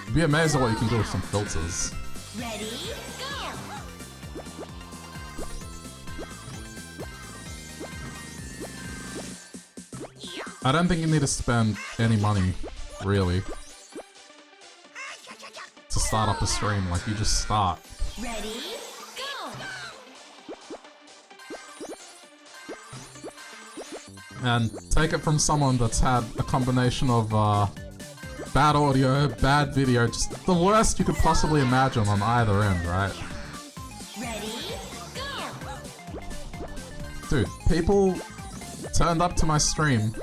You'd be amazed at what you can do with some filters. Ready? Go! I don't think you need to spend any money, really, to start up a stream. Like, you just start. Ready? Go! And take it from someone that's had a combination of bad audio, bad video, just the worst you could possibly imagine on either end, right? Ready? Go! Dude, people turned up to my stream.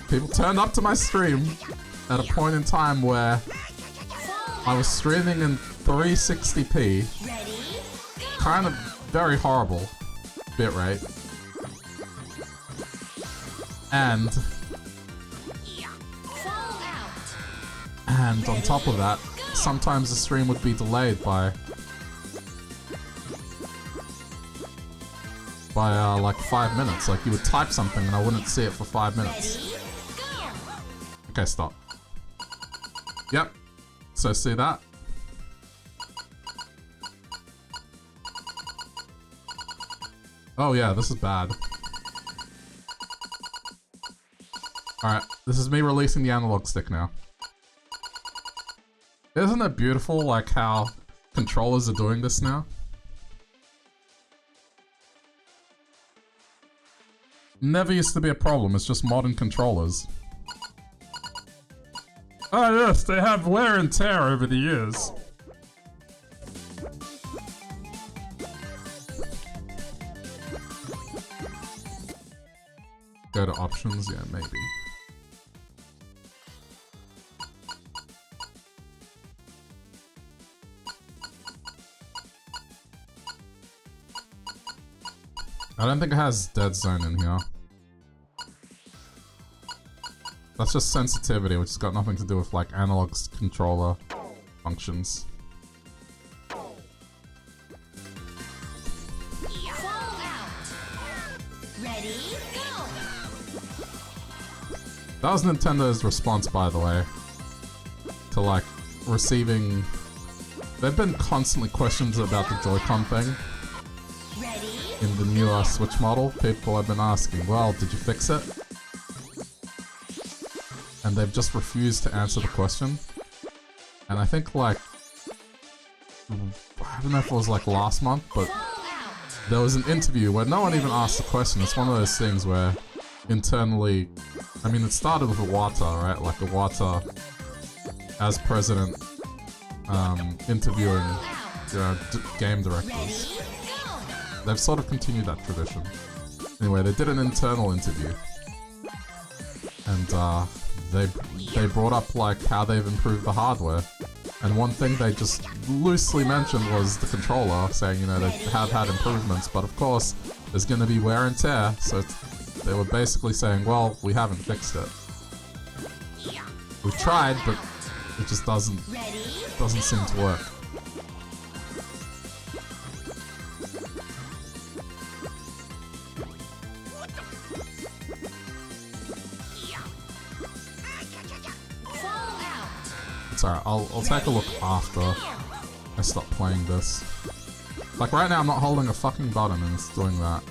People turned up to my stream at a point in time where I was streaming in 360p, Ready? Go! kind of very horrible bitrate, and Fall out! on top of that, sometimes the stream would be delayed by like 5 minutes. Like, you would type something and I wouldn't see it for 5 minutes. Ready? Go! Okay, stop. Yep. So see that? Oh yeah, this is bad. Alright, this is me releasing the analog stick now. Isn't it beautiful, like, how controllers are doing this now? Never used to be a problem, it's just modern controllers. Oh yes, they have wear and tear over the years. Go to options, yeah, maybe. I don't think it has dead zone in here. That's just sensitivity, which has got nothing to do with like analog controller functions. That was Nintendo's response, by the way, to like receiving... They've been constantly questions about the Joy-Con thing in the newer Switch model. People have been asking, well, did you fix it? And they've just refused to answer the question. And I think like... I don't know if it was like last month, but there was an interview where no one even asked the question. It's one of those things where internally... I mean, it started with Iwata, right? Like Iwata, as president, interviewing, you know, game directors. They've sort of continued that tradition. Anyway, they did an internal interview, and they brought up like how they've improved the hardware. And one thing they just loosely mentioned was the controller, saying, you know, they have had improvements, but of course there's going to be wear and tear. So they were basically saying, well, we haven't fixed it. We've tried, but it just doesn't seem to work. It's alright, I'll take a look after I stop playing this. Like right now I'm not holding a fucking button and it's doing that.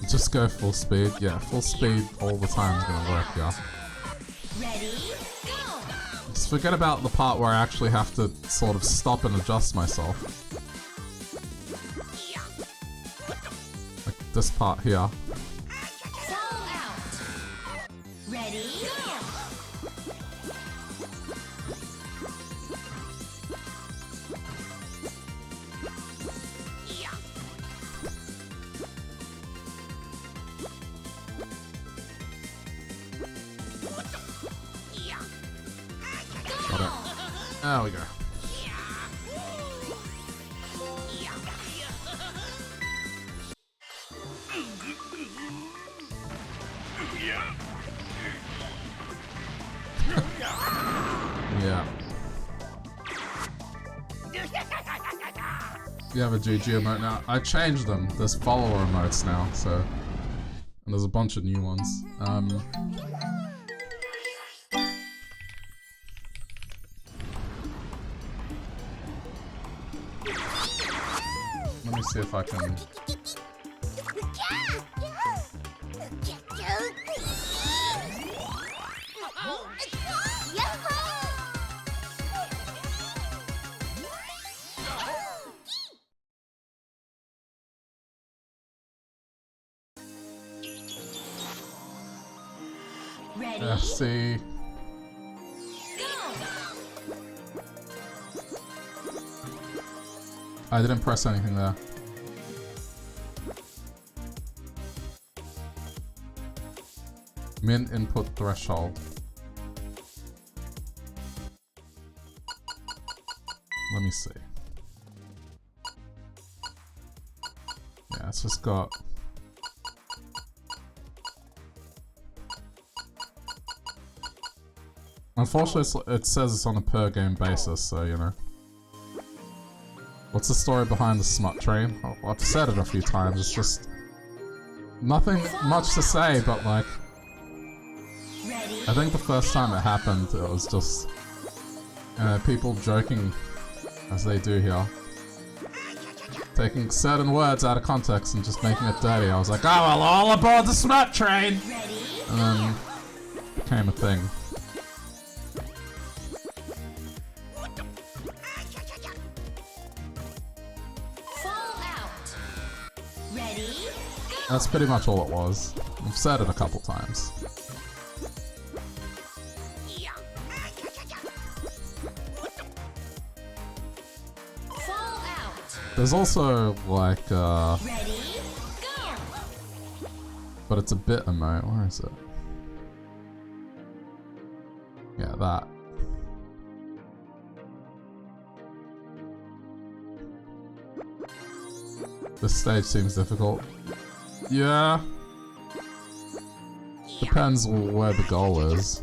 Just go full speed. Yeah, full speed all the time is gonna work, yeah. Just forget about the part where I actually have to sort of stop and adjust myself. Like this part here. There we go. Yeah. You have a GG emote now. I changed them. There's follower emotes now, so... And there's a bunch of new ones. Let me see if I can... See. I didn't press anything there. Min input threshold. Let me see. Yeah, it's just got... Unfortunately, it says it's on a per game basis, so you know. What's the story behind the smut train? Oh, I've said it a few times, it's just... Nothing much to say, but like... I think the first time it happened, it was just... people joking, as they do here. Taking certain words out of context and just making it dirty. I was like, oh well, all aboard the smut train! and then became a thing. Fall out. Ready? Go. That's pretty much all it was. I've said it a couple times. Fall out. There's also like Ready? Go. but it's a bit emote. Where is it? Yeah, that. This stage seems difficult. Yeah. Depends where the goal is.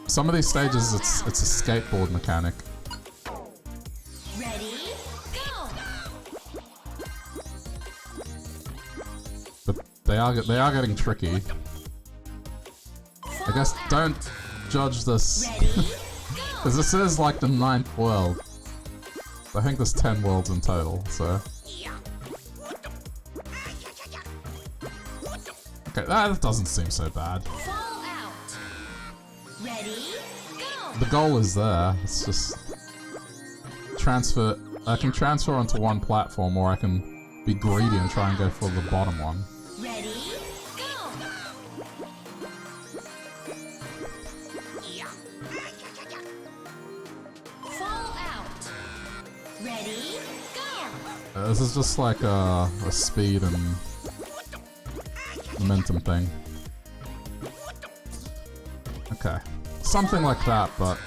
Some of these stages, it's a skateboard mechanic. Ready? Go. But they are getting tricky. I guess don't judge this, Ready? Go. because this is like the 9th world. I think there's 10 worlds in total, so... Okay, that doesn't seem so bad. Fall out. Ready? Go. The goal is there, it's just... Transfer... I can transfer onto one platform, or I can be greedy and try and go for the bottom one. Ready? Go. Fall out. Ready? Go. This is just like a speed and momentum thing. Okay. Something like that, but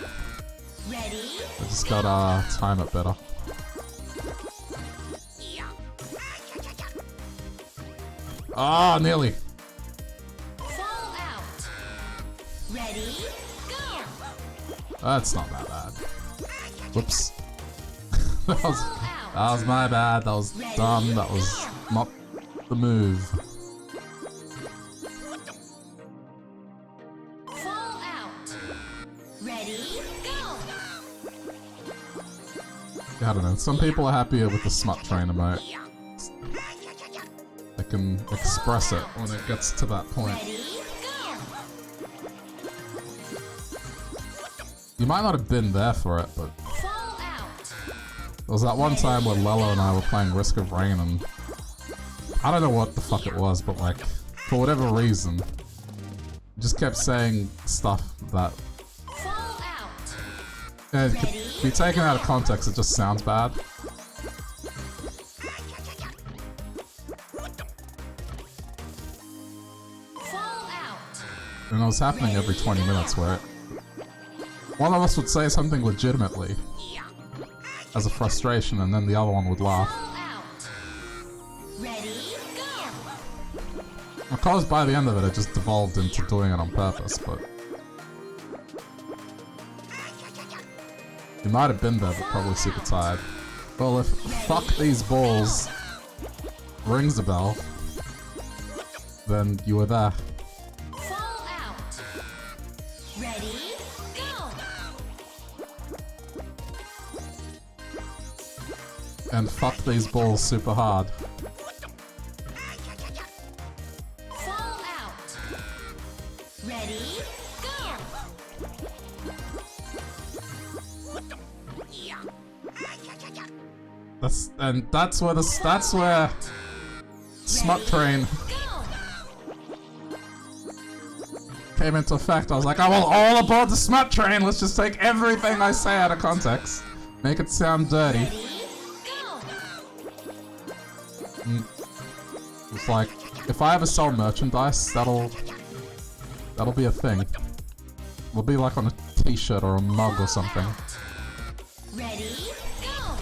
Ready? I just gotta time it better. Ah, nearly. Fall out. Ready? Go. That's not that bad. Whoops. that was Fall out. that was my bad. That was dumb. That was not the move. Fall out. Ready? Go. I don't know. Some people are happier with the smut train emote. They can express it when it gets to that point. Ready? Go. You might not have been there for it, but Fall out. there was that one time where Lello and I were playing Risk of Rain, and I don't know what the fuck it was, but like, for whatever reason, just kept saying stuff that Fall out. it could be taken out of context. It just sounds bad. Fall out. And it was happening every 20 minutes where one of us would say something legitimately as a frustration, and then the other one would laugh. Fall out. Ready? Go. Of course, by the end of it, it just devolved into doing it on purpose, but... You might have been there, but probably super tired. Well, if fuck these balls rings a bell, then you were there. Fall out. Ready? Go. And fuck these balls super hard. Fall out. Ready? Go. That's where Smut Train Go. came into effect. I was like, I will all aboard the Smut Train. Let's just take everything I say out of context, make it sound dirty. Ready? Go. It's like, if I ever sell merchandise, that'll be a thing. It'll be like on a t-shirt or a mug or something. Ready? Go.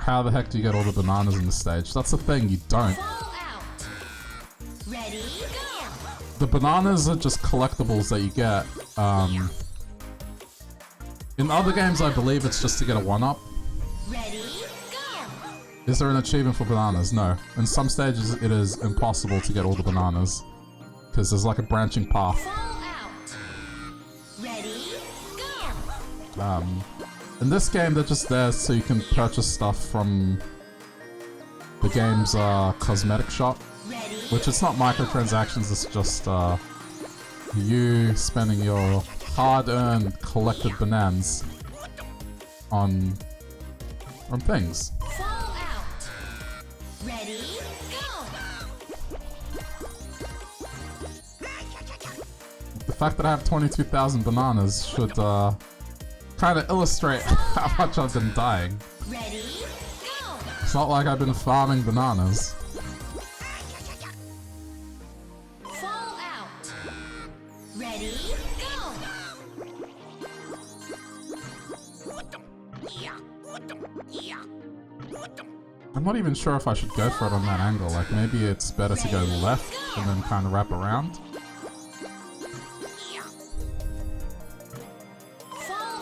How the heck do you get all the bananas in the stage? That's the thing, you don't. Fall out. Ready? Go. The bananas are just collectibles that you get. In other games, I believe it's just to get a 1-up. Ready? Go. Is there an achievement for bananas? No. In some stages, it is impossible to get all the bananas, because there's like a branching path. Fall out. Ready? Go. In this game, they're just there so you can purchase stuff from the game's cosmetic shop. Which it's not microtransactions, it's just you spending your hard-earned collected bananas on things. Fall out. Ready, go. The fact that I have 22,000 bananas should kind of illustrate how much I've been dying. Ready, go. It's not like I've been farming bananas. Fall out. Ready, go. I'm not even sure if I should go for it on that angle. Like, maybe it's better to go left and then kind of wrap around.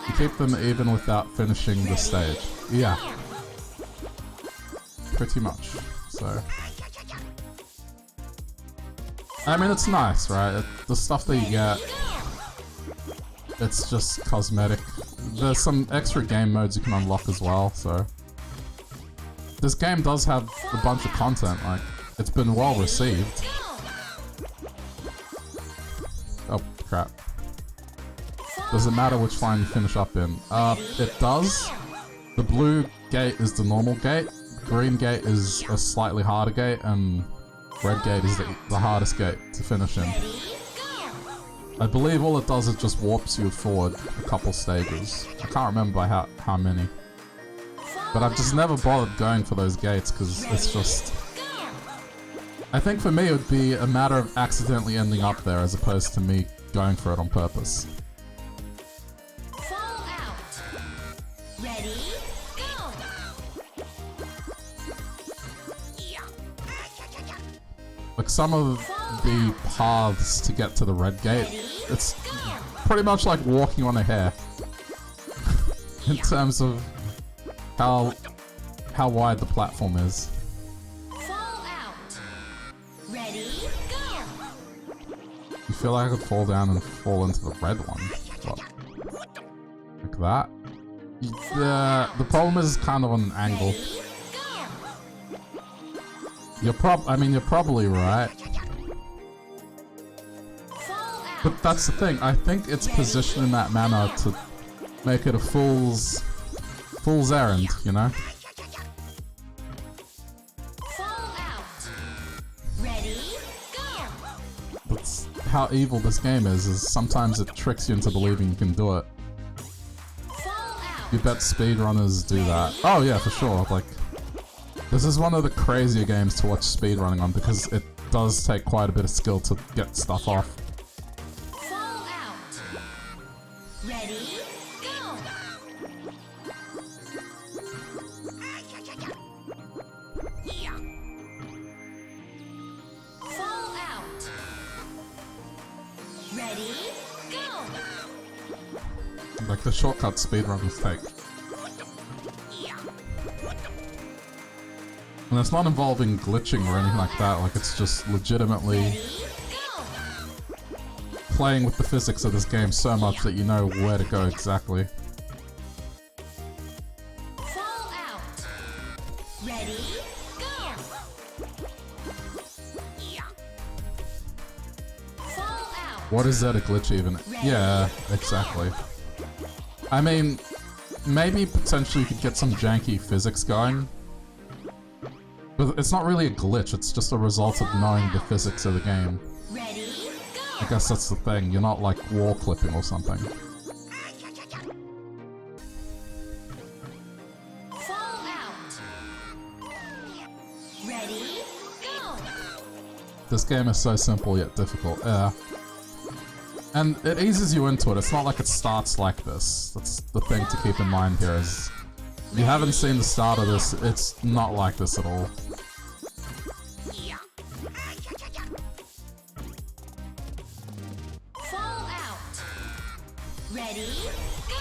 You keep them even without finishing the stage. Yeah. Pretty much. So. I mean, it's nice, right? The stuff that you get, it's just cosmetic. There's some extra game modes you can unlock as well, so. This game does have a bunch of content, like, it's been well received. Oh, crap. Does it matter which line you finish up in? It does. The blue gate is the normal gate, green gate is a slightly harder gate, and red gate is the hardest gate to finish in. I believe all it does is just warps you forward a couple stages. I can't remember by how many. But I've just never bothered going for those gates because it's just... I think for me it would be a matter of accidentally ending up there as opposed to me going for it on purpose. Fall out. Ready, go. Like some of the paths to get to the red gate, it's pretty much like walking on a hair. In terms of how wide the platform is. Fall out. Ready, go. You feel like I could fall down and fall into the red one. What? Like that? The problem is it's kind of on an angle. You're probably right. But that's the thing, I think it's positioned in that manner to make it a fool's errand, you know? Fall out. Ready, go. That's how evil this game is sometimes it tricks you into believing you can do it. Fall out. You bet speedrunners do that. Oh yeah, for sure, like... This is one of the crazier games to watch speedrunning on because it does take quite a bit of skill to get stuff off. Fall out. Ready, go. Fall out. Ready, go. Like the shortcut speedrunners take. And it's not involving glitching or anything like that, like it's just legitimately playing with the physics of this game so much that you know where to go exactly. Fall out. Ready, go. Fall out. What is there to glitch even? Yeah, exactly. I mean, maybe potentially you could get some janky physics going. But it's not really a glitch, it's just a result of knowing the physics of the game. Ready, I guess that's the thing, you're not like wall clipping or something. fall out. Ready, go. This game is so simple yet difficult, yeah. And it eases you into it, it's not like it starts like this. That's the thing to keep in mind here is... If you haven't seen the start of this, it's not like this at all. Fall out. Ready, go.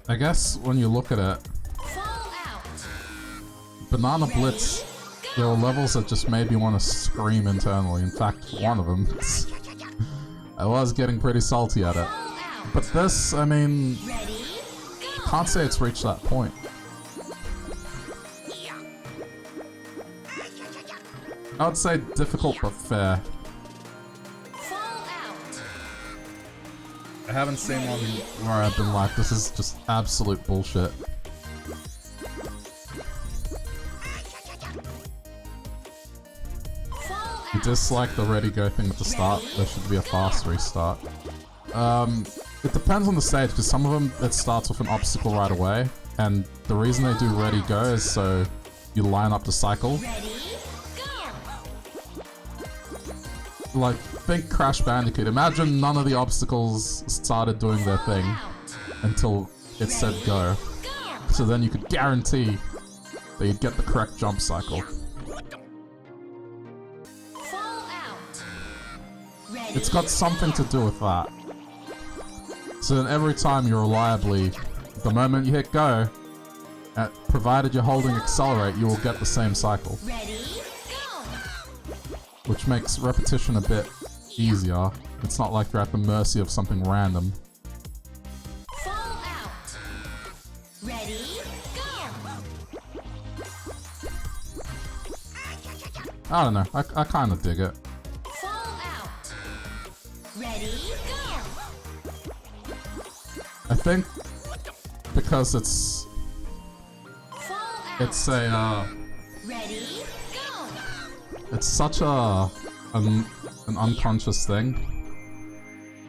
I guess when you look at it, Fall out. Banana Blitz, there are levels that just made me want to scream internally. In fact, one of them. I was getting pretty salty at it. Fall out. But this, I mean, Ready, go. can't say it's reached that point. I would say difficult but fair. Fall out. I haven't seen one where I've been like, this is just absolute bullshit. Fall You out. dislike the ready go thing at the start, there should be a fast restart. It depends on the stage, because some of them it starts with an obstacle right away, and the reason they do ready go is so you line up the cycle. Ready, go. Like, think Crash Bandicoot. Imagine none of the obstacles started doing their thing until it said go. Go. So then you could guarantee that you'd get the correct jump cycle. Fall out. Ready, It's got something to do with that. So then every time you reliably, the moment you hit go, provided you're holding accelerate, you will get the same cycle. ready, go. Which makes repetition a bit easier. It's not like you're at the mercy of something random. Fall out. Ready, go. I don't know, I kind of dig it. Fall out. Ready, go. I think because it's Fall out. Ready, go. it's such an unconscious thing.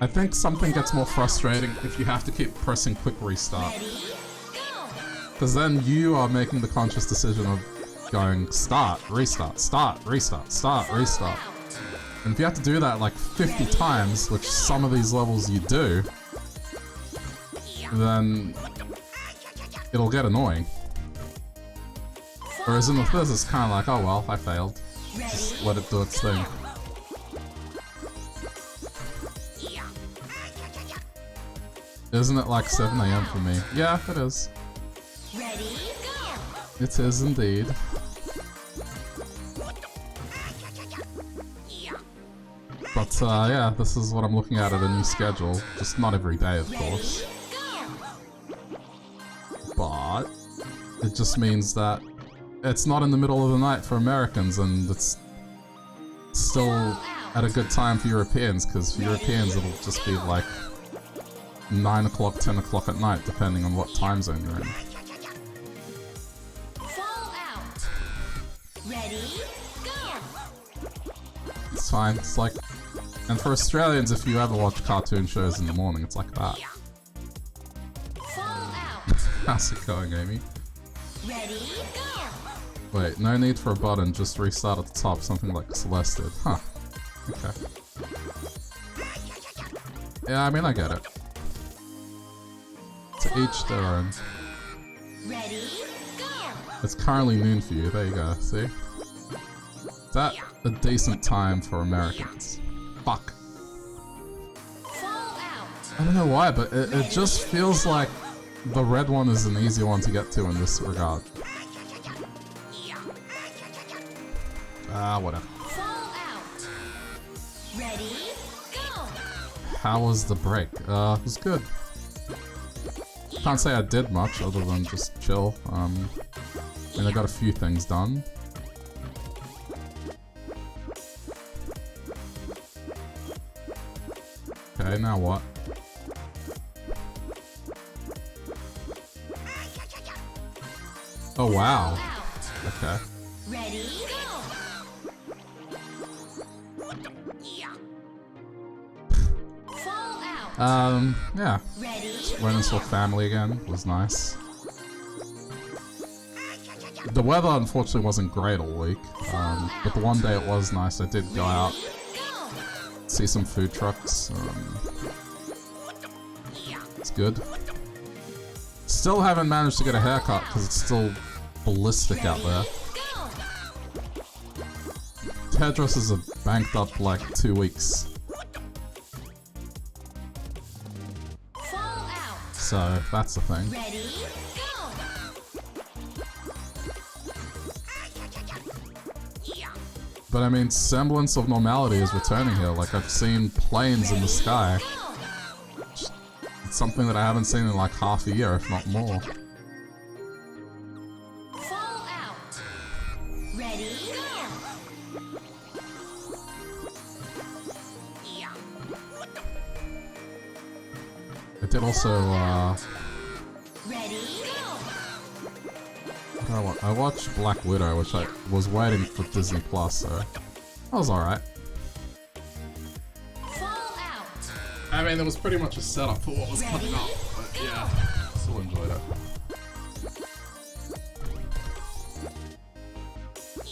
I think something gets more frustrating if you have to keep pressing quick restart. Ready, go. Because then you are making the conscious decision of going start, restart, start, restart, start, restart. Out. And if you have to do that like 50 times, which some of these levels you do, then it'll get annoying. Whereas in with this, it's kind of like, oh well, I failed. Just let it do its thing. Isn't it like 7 AM for me? Yeah, it is. Ready, go. It is indeed. But yeah, this is what I'm looking at a new schedule. Just not every day, of course. But it just means that it's not in the middle of the night for Americans, and it's still at a good time for Europeans, because for Europeans it'll just be like 9 o'clock, 10 o'clock at night, depending on what time zone you're in. Fall out. Ready, go. It's fine. It's like... And for Australians, if you ever watch cartoon shows in the morning, it's like that. Fall out. How's it going, Amy? Ready, go. Wait, no need for a button, just restart at the top, something like Celeste did. Huh. Okay. Yeah, I mean, I get it. To each their own. Ready, go. It's currently noon for you, there you go, see? That's a decent time for Americans. Fuck. Fall out. I don't know why, but it just feels like the red one is an easier one to get to in this regard. Whatever. Fall out. Ready, go. How was the break? It was good. Can't say I did much other than just chill. And I got a few things done. Okay, now what? Oh wow. Okay. Ready, go. Fall out. Yeah. Ready, Went and saw family again. Was nice. The weather unfortunately wasn't great all week, but the one day it was nice. I did go out, go. see some food trucks. It's good. Still haven't managed to get a haircut because it's still ballistic out there. Go. Hairdressers are banked up like 2 weeks, Fall out. so that's the thing. Ready, go. But I mean, semblance of normality is returning here. Like, I've seen planes in the sky. It's something that I haven't seen in like half a year, if not more. Fall out. Ready, go. I did also, Ready, go. I watched Black Widow, which I was waiting for Disney Plus, so that was alright. Fall out. I mean, it was pretty much a setup for what was coming up, but yeah, still enjoyed it.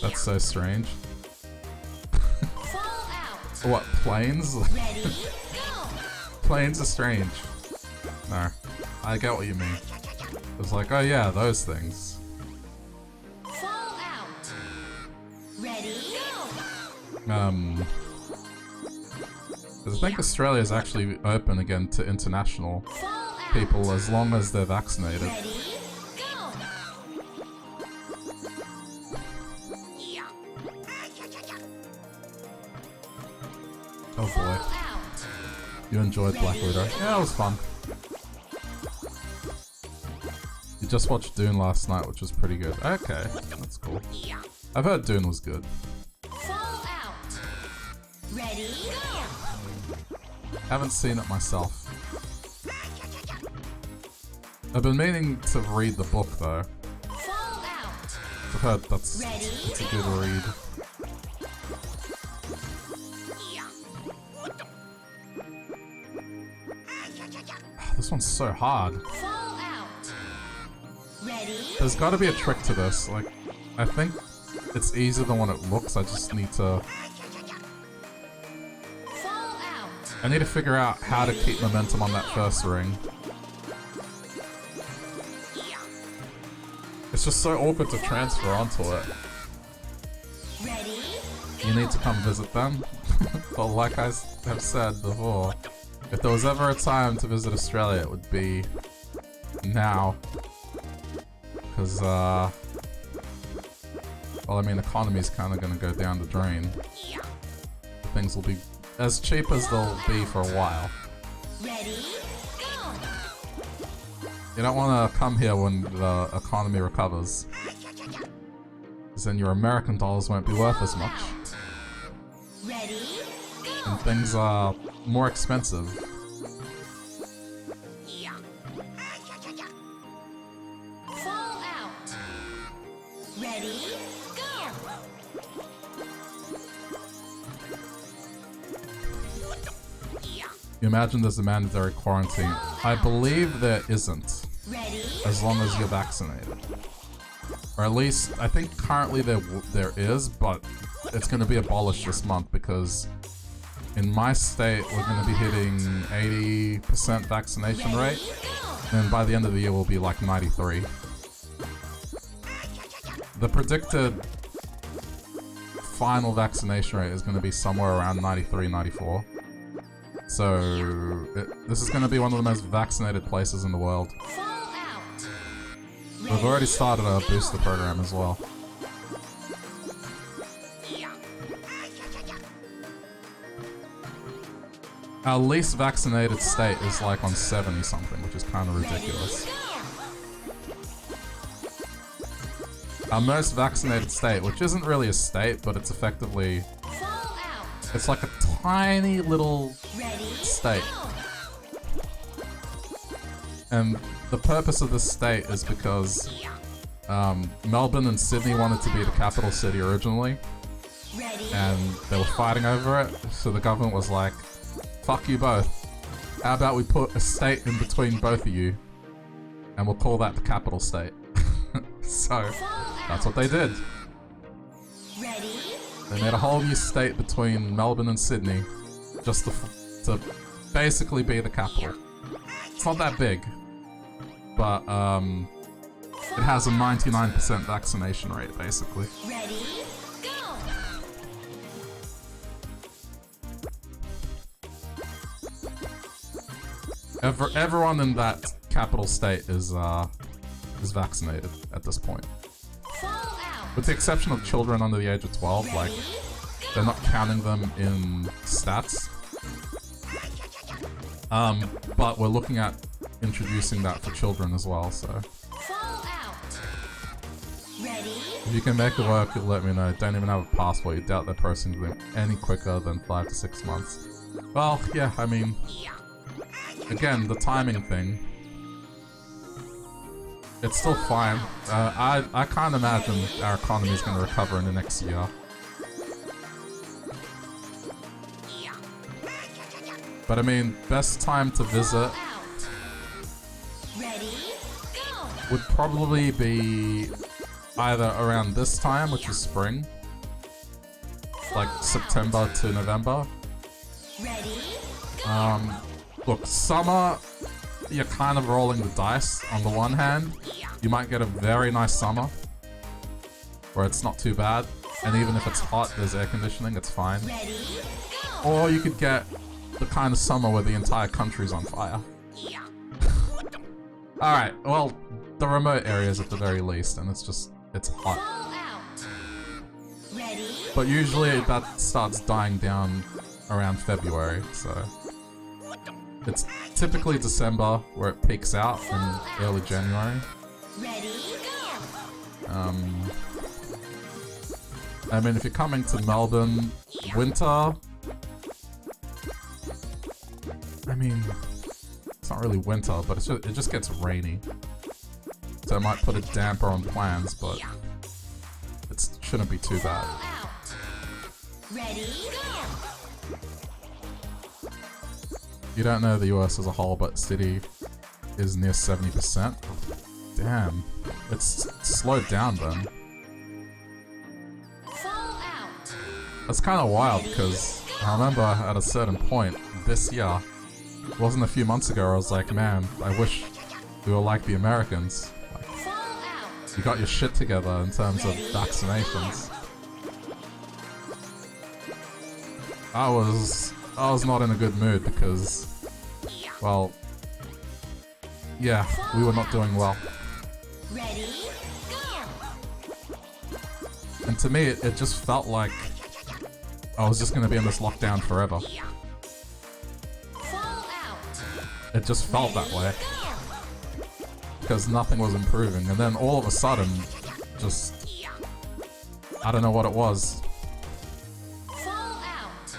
That's so strange. Fall out. What, planes? Ready, go. Planes are strange. No, I get what you mean. It's like, oh yeah, those things. Fall out. Ready, go. I think Australia is actually open again to international Fall out. people as long as they're vaccinated. Ready, go. Oh Fall boy, out. you enjoyed Black Widow. Yeah, it was fun. You just watched Dune last night, which was pretty good. Okay, that's cool. I've heard Dune was good. Fall out. Ready, go. Haven't seen it myself. I've been meaning to read the book though. Fall out. I've heard it's a good read. This one's so hard. Fall out. Ready, There's got to be a trick to this. Like, I think it's easier than what it looks. I just need to. fall out. I need to figure out how to keep momentum on that first ring. It's just so awkward to transfer onto it. Ready, You need to come visit them. But like I have said before, if there was ever a time to visit Australia, it would be now. Because, well, I mean, economy's kind of going to go down the drain. Things will be as cheap as they'll be for a while. ready, go. You don't want to come here when the economy recovers. Because then your American dollars won't be worth as much. Ready, go. And things are more expensive. Fall out. Ready, go. You imagine there's a mandatory quarantine. I believe there isn't, Ready, as long as you're vaccinated. Or at least, I think currently there is, but it's going to be abolished this month because in my state, we're going to be hitting 80% vaccination rate. And by the end of the year, we'll be like 93. The predicted final vaccination rate is going to be somewhere around 93, 94. So, this is going to be one of the most vaccinated places in the world. fall out. We've already started a booster program as well. Our least vaccinated state is like on 70 something, which is kind of ridiculous. Our most vaccinated state, which isn't really a state, but it's effectively, Fall out. it's like a tiny little Ready, state. go. And the purpose of this state is because Melbourne and Sydney wanted to be the capital city originally, Ready, and they were fighting over it, so the government was like, fuck you both. How about we put a state in between both of you, and we'll call that the capital state. So, that's what they did. ready, They made a whole new state between Melbourne and Sydney, just to basically be the capital. It's not that big, but it has a 99% vaccination rate, basically. ready, go. Everyone in that capital state is vaccinated at this point. Fall out. With the exception of children under the age of 12, like, they're not counting them in stats. But we're looking at introducing that for children as well, so. Fall out. Ready? If you can make it work, let me know. Don't even have a passport. You doubt they're processing them any quicker than 5 to 6 months. Well, yeah, I mean, again, the timing thing. It's still fine. I can't imagine our economy is going to recover in the next year. But I mean, best time to visit Ready? Go. would probably be either around this time, which is spring, like September to November. Ready? Look, summer, you're kind of rolling the dice. On the one hand, you might get a very nice summer where it's not too bad, and even if it's hot, there's air conditioning, it's fine. Ready? Go. Or you could get the kind of summer where the entire country's on fire. Alright, well, the remote areas at the very least, and it's hot. Fall out. Ready? But usually that starts dying down around February, so... It's typically December where it peaks out in early January. Ready? Go. I mean, if you're coming to Melbourne, winter... I mean, it's not really winter, but it just gets rainy. So it might put a damper on plans, but it shouldn't be too bad. Fall out. Ready? Go. You don't know the US as a whole, but city is near 70%. Damn, it's slowed down then. Fall out. That's kind of wild, because I remember at a certain point this year, it wasn't a few months ago, I was like, man, I wish we were like the Americans. Like, Fall out. you got your shit together in terms of vaccinations. I was not in a good mood because, well, yeah, we were not doing well. Ready? Go. And to me, it just felt like I was just going to be in this lockdown forever. Fall out. It just felt that way. Go. Because nothing was improving. And then all of a sudden, just... I don't know what it was. Fall out.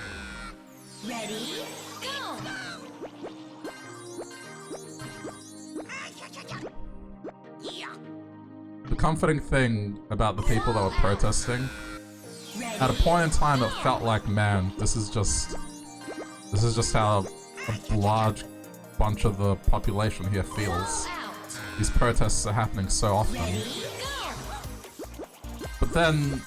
Ready? Go. The comforting thing about the people that were protesting, at a point in time it felt like, man, this is just how a large bunch of the population here feels. These protests are happening so often. But then,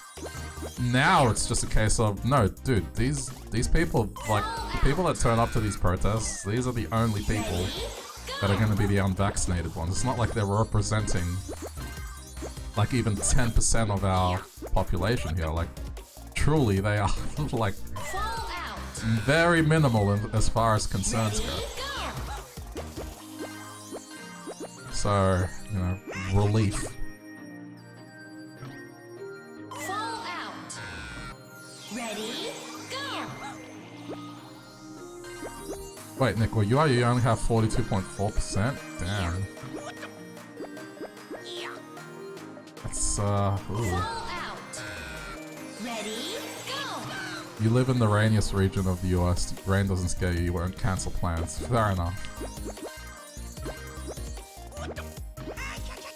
now it's just a case of, no, dude, these people, like, the people that turn up to these protests, these are the only people that are going to be the unvaccinated ones. It's not like they're representing, like, even 10% of our population here. Like, truly, they are, like, very minimal as far as concerns go. So, you know, relief. Fall out. Ready? Go. Wait, Nick, well, you only have 42.4%? Damn. That's, ooh. Fall out. Ready? Go. You live in the rainiest region of the US. Rain doesn't scare you, you won't cancel plans. Fair enough.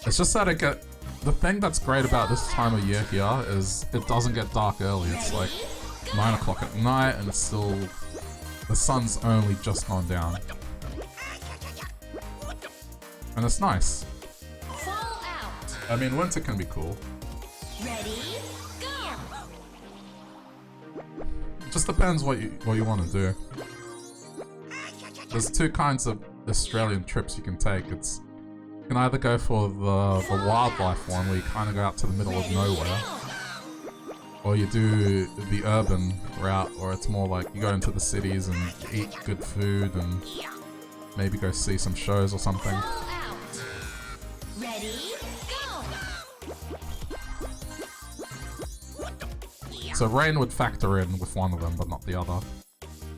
It's just that the thing that's great about this time of year here is it doesn't get dark early. It's like 9 o'clock at night and it's still... the sun's only just gone down. And it's nice. Fall out. I mean, winter can be cool. Ready? Go. It just depends what you want to do. There's two kinds of Australian trips you can take. You can either go for the wildlife one, where you kind of go out to the middle of nowhere, or you do the urban route, where it's more like you go into the cities and eat good food and maybe go see some shows or something. Fall out. Ready? Go. So rain would factor in with one of them, but not the other.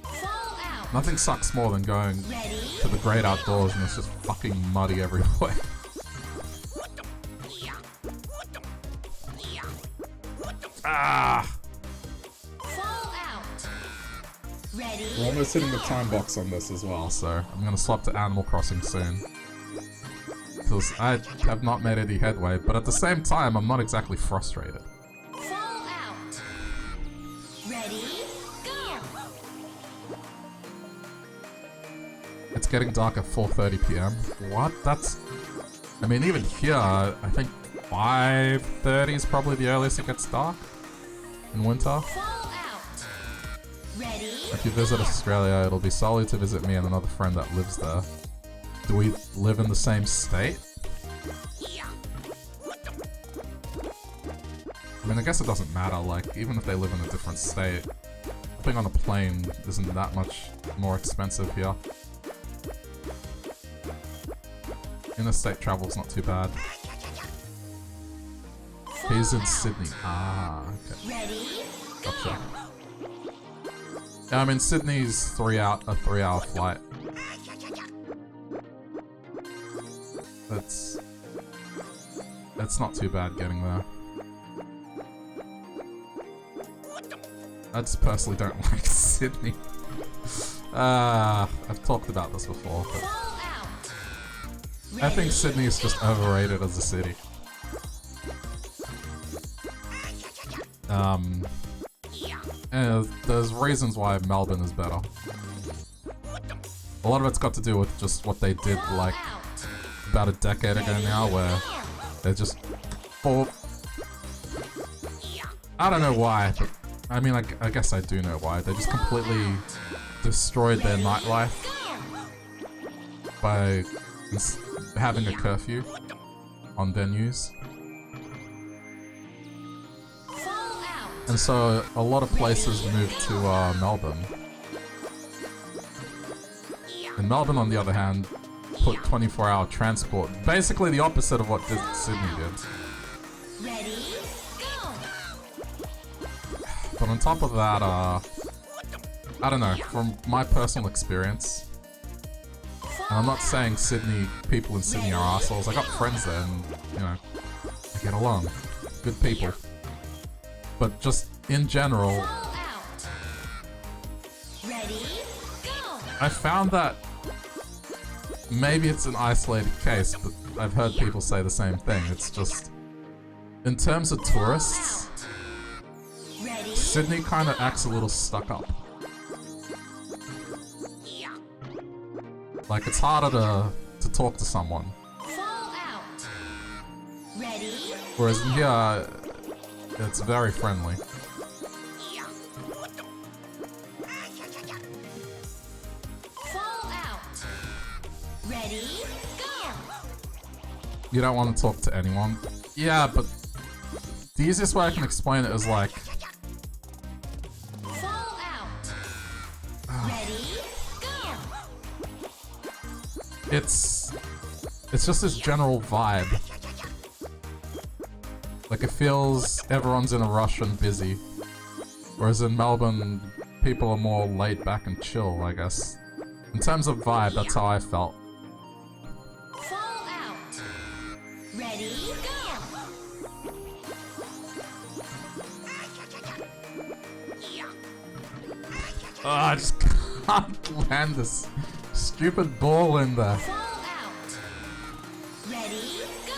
Fall out. Nothing sucks more than going Ready? to the great outdoors and it's just fucking muddy everywhere. Ah! Fall out. Ready? We're almost hitting the time box on this as well, so I'm gonna swap to Animal Crossing soon. Because I have not made any headway, but at the same time, I'm not exactly frustrated. Fall out. Ready? Go. It's getting dark at 4:30 PM. What? That's... I mean, even here, I think 5:30 is probably the earliest it gets dark in winter. Fall out. Ready? If you visit Australia, it'll be solely to visit me and another friend that lives there. Do we live in the same state? I mean, I guess it doesn't matter, like, even if they live in a different state, hopping on a plane isn't that much more expensive here. Interstate travel's not too bad. He's in Sydney. Ah, okay. Ready? Gotcha. Yeah, I mean, Sydney's a 3-hour flight. That's not too bad getting there. I just personally don't like Sydney. I've talked about this before, but Fall out. I think Sydney is just overrated as a city. And there's reasons why Melbourne is better. A lot of it's got to do with just what they did, like, about a decade ago now, where they're just full... I don't know why, but I mean, I guess I do know why. They just completely destroyed their nightlife by having a curfew on venues. Fall out. And so a lot of places moved to Melbourne. And Melbourne, on the other hand, put 24-hour transport. Basically the opposite of what Sydney did. Ready? Go. But on top of that, I don't know, from my personal experience, and I'm not saying people in Sydney are assholes. I got friends there and, you know, I get along. Good people. But just in general, Fall out. Ready? Go. I found that maybe it's an isolated case, but I've heard people say the same thing. It's just, in terms of tourists, Ready? Sydney kind of acts a little stuck up. Like, it's harder to talk to someone. Fall out. Ready? Whereas in here, it's very friendly. Fall out. Ready? Go. You don't want to talk to anyone. Yeah, but the easiest way I can explain it is like, Fall out. Ready? Go. it's just this general vibe. Like, it feels everyone's in a rush and busy. Whereas in Melbourne, people are more laid back and chill, I guess. In terms of vibe, that's how I felt. Fall out. Ready? Go. Oh, I just can't land this stupid ball in there. Fall out. Ready? Go.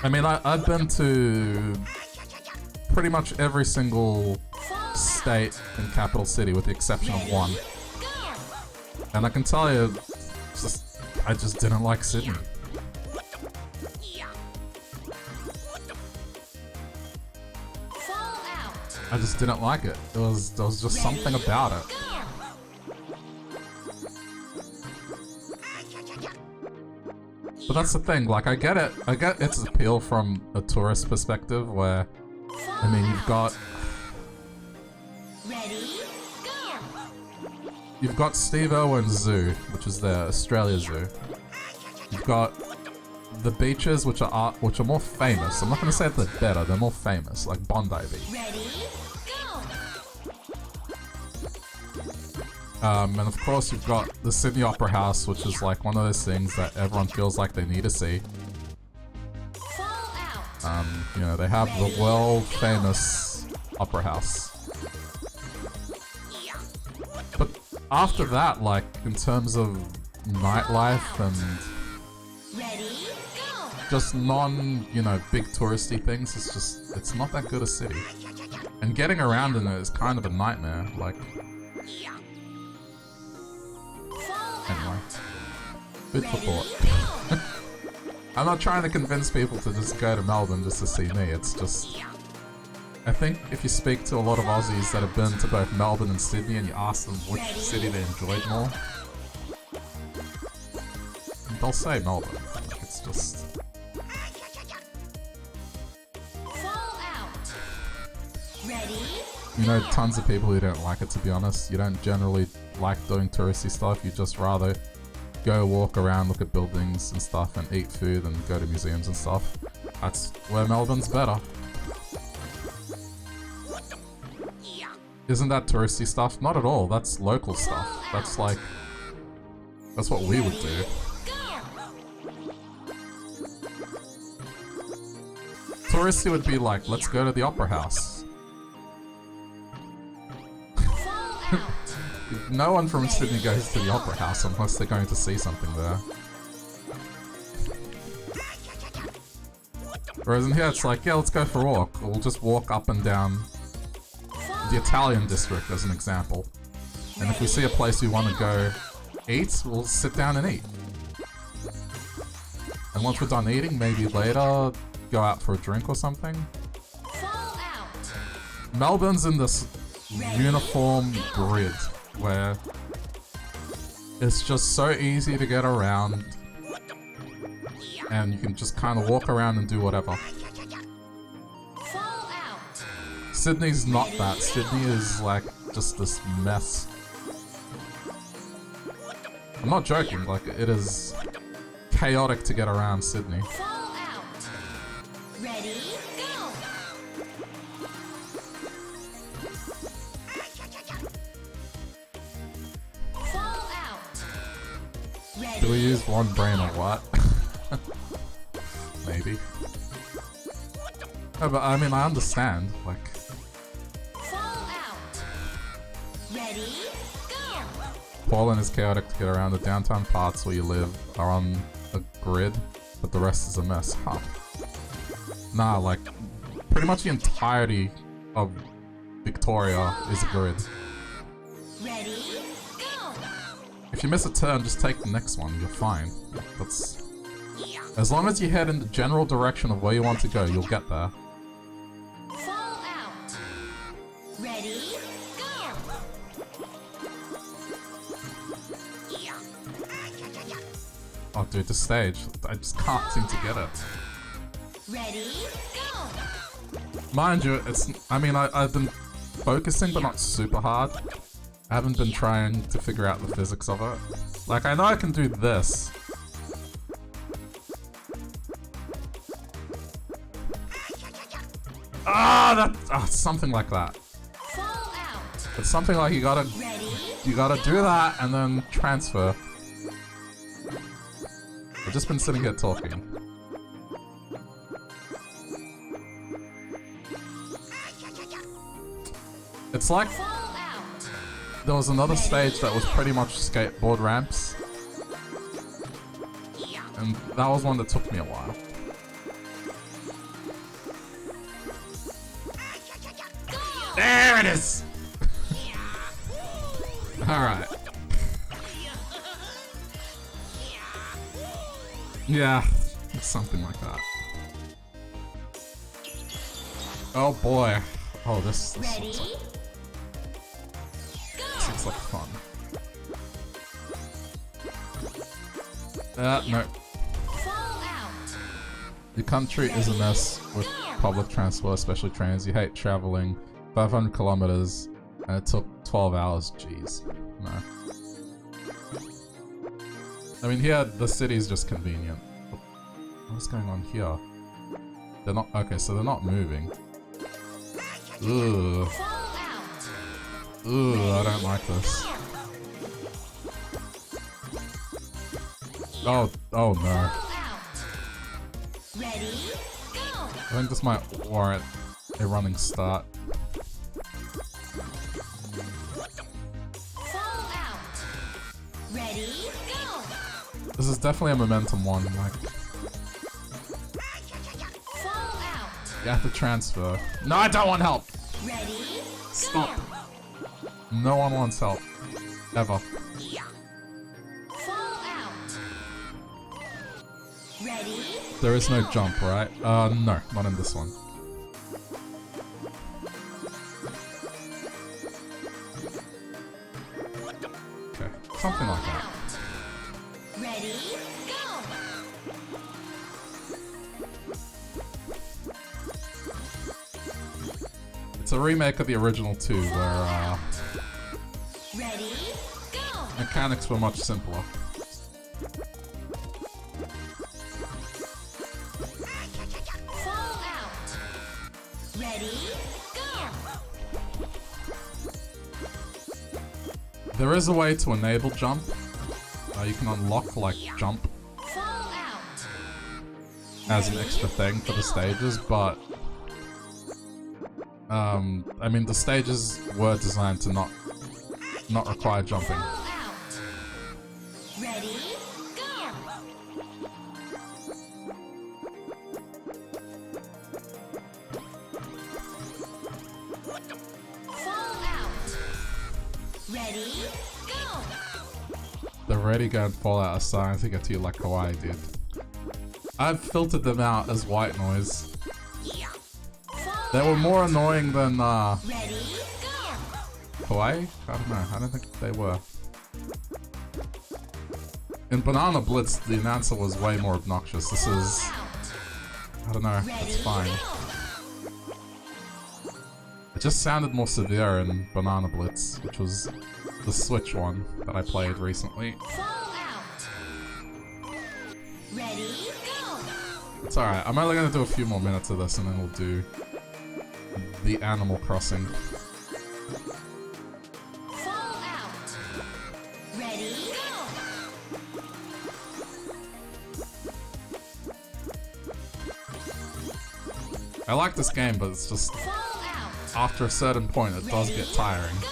I mean, I've been to pretty much every single Fall state and capital city with the exception of one. Go. And I can tell you, I just didn't like Sydney. Fall out. I just didn't like it. There was just something about it. But that's the thing, like, I get its appeal from a tourist perspective where, I mean, you've got Steve Irwin's Zoo, which is the Australia Zoo. You've got the beaches which are more famous. I'm not gonna say that they're better. They're more famous, like Bondi Beach. Ready, go! And of course you've got the Sydney Opera House, which is like one of those things that everyone feels like they need to see. Fall out! You know, they have the world famous Opera House. But after that, like, in terms of nightlife and Ready, go! just non, you know, big touristy things, it's not that good a city. And getting around in it is kind of a nightmare, like... Fall Anyway. out! Food for Ready, thought. go! I'm not trying to convince people to just go to Melbourne just to see me, it's just... I think if you speak to a lot of Aussies that have been to both Melbourne and Sydney and you ask them which city they enjoyed more, they'll say Melbourne. Like, it's just... Fall out! Ready, You know, tons of people who don't like it, to be honest. You don't generally like doing touristy stuff, you just rather go walk around, look at buildings and stuff, and eat food and go to museums and stuff. That's where Melbourne's better. Isn't that touristy stuff? Not at all, that's local stuff. That's like... That's what we would do. Touristy would be like, let's go to the Opera House. No one from Sydney goes to the Opera House unless they're going to see something there. Whereas in here it's like, yeah, let's go for a walk. We'll just walk up and down the Italian district as an example. And if we see a place we want to go eat, we'll sit down and eat. And once we're done eating, maybe later go out for a drink or something. fall out! Melbourne's in this uniform grid where it's just so easy to get around and you can just kind of walk around and do whatever. Fall out! Sydney's not that. Sydney is like just this mess. I'm not joking, like it is chaotic to get around Sydney. Fall out! Ready, go! Fall out! Ready, Do we use one brain or what? Maybe. No, but I mean, I understand, like... fall out! Ready, go! Portland is chaotic to get around. The downtown parts where you live are on a grid, but the rest is a mess. Huh. Nah, like, pretty much the entirety of Victoria is a grid. Ready, go! If you miss a turn, just take the next one, you're fine. That's... As long as you head in the general direction of where you want to go, you'll get there. Fall out! Ready, go! Oh dude, this stage, I just can't seem to get it. Ready, go! Mind you, it's... I mean, I've been focusing, but not super hard. I haven't been trying to figure out the physics of it. Like, I know I can do this. Something like that. Fall out! It's something like you gotta do that and then transfer. I've just been sitting here talking. It's like Fall out! there was another stage that was pretty much skateboard ramps. And that was one that took me a while. There it is! Alright. Yeah, it's something like that. Oh boy. Oh, this Ready, looks like, go! looks like fun. No. Fall out! Your country is a mess with public transport, especially trains. You hate traveling 500 kilometers and it took 12 hours. Jeez. No. I mean, here, the city's just convenient. What's going on here? They're not... Okay, so they're not moving. Ugh. Fall out. Ugh, I don't like this. Oh no. Fall out. Ready, go. I think this might warrant a running start. Fall out. Ready, go. This is definitely a momentum one, like... Fall out. You have to transfer. No, I don't want help! Ready, Stop. go. No one wants help. Ever. Fall out. Ready, There is no jump, right? No, not in this one. Okay, something like that. ready, go. It's a remake of the original 2, where Ready, go. mechanics were much simpler. Fall out. Ready, go. There is a way to enable jump. You can unlock, like, jump Fall out. as an extra thing for the stages, but... I mean, the stages were designed to not require jumping. Fall out. Ready, go. Fall out. Ready, go. The Ready Go and Fallout are starting to get to you like Kawaii did. I've filtered them out as white noise. Fall They were more annoying than ready, go. Kawaii? I don't know, I don't think they were. In Banana Blitz, the announcer was way more obnoxious. This is... I don't know, it's fine. It just sounded more severe in Banana Blitz, which was the Switch one that I played recently. Fall out. Ready, go. It's alright, I'm only gonna do a few more minutes of this and then we'll do the Animal Crossing. Fall out. Ready, go. I like this game, but it's just, Fall out. after a certain point, it does get tiring. Go.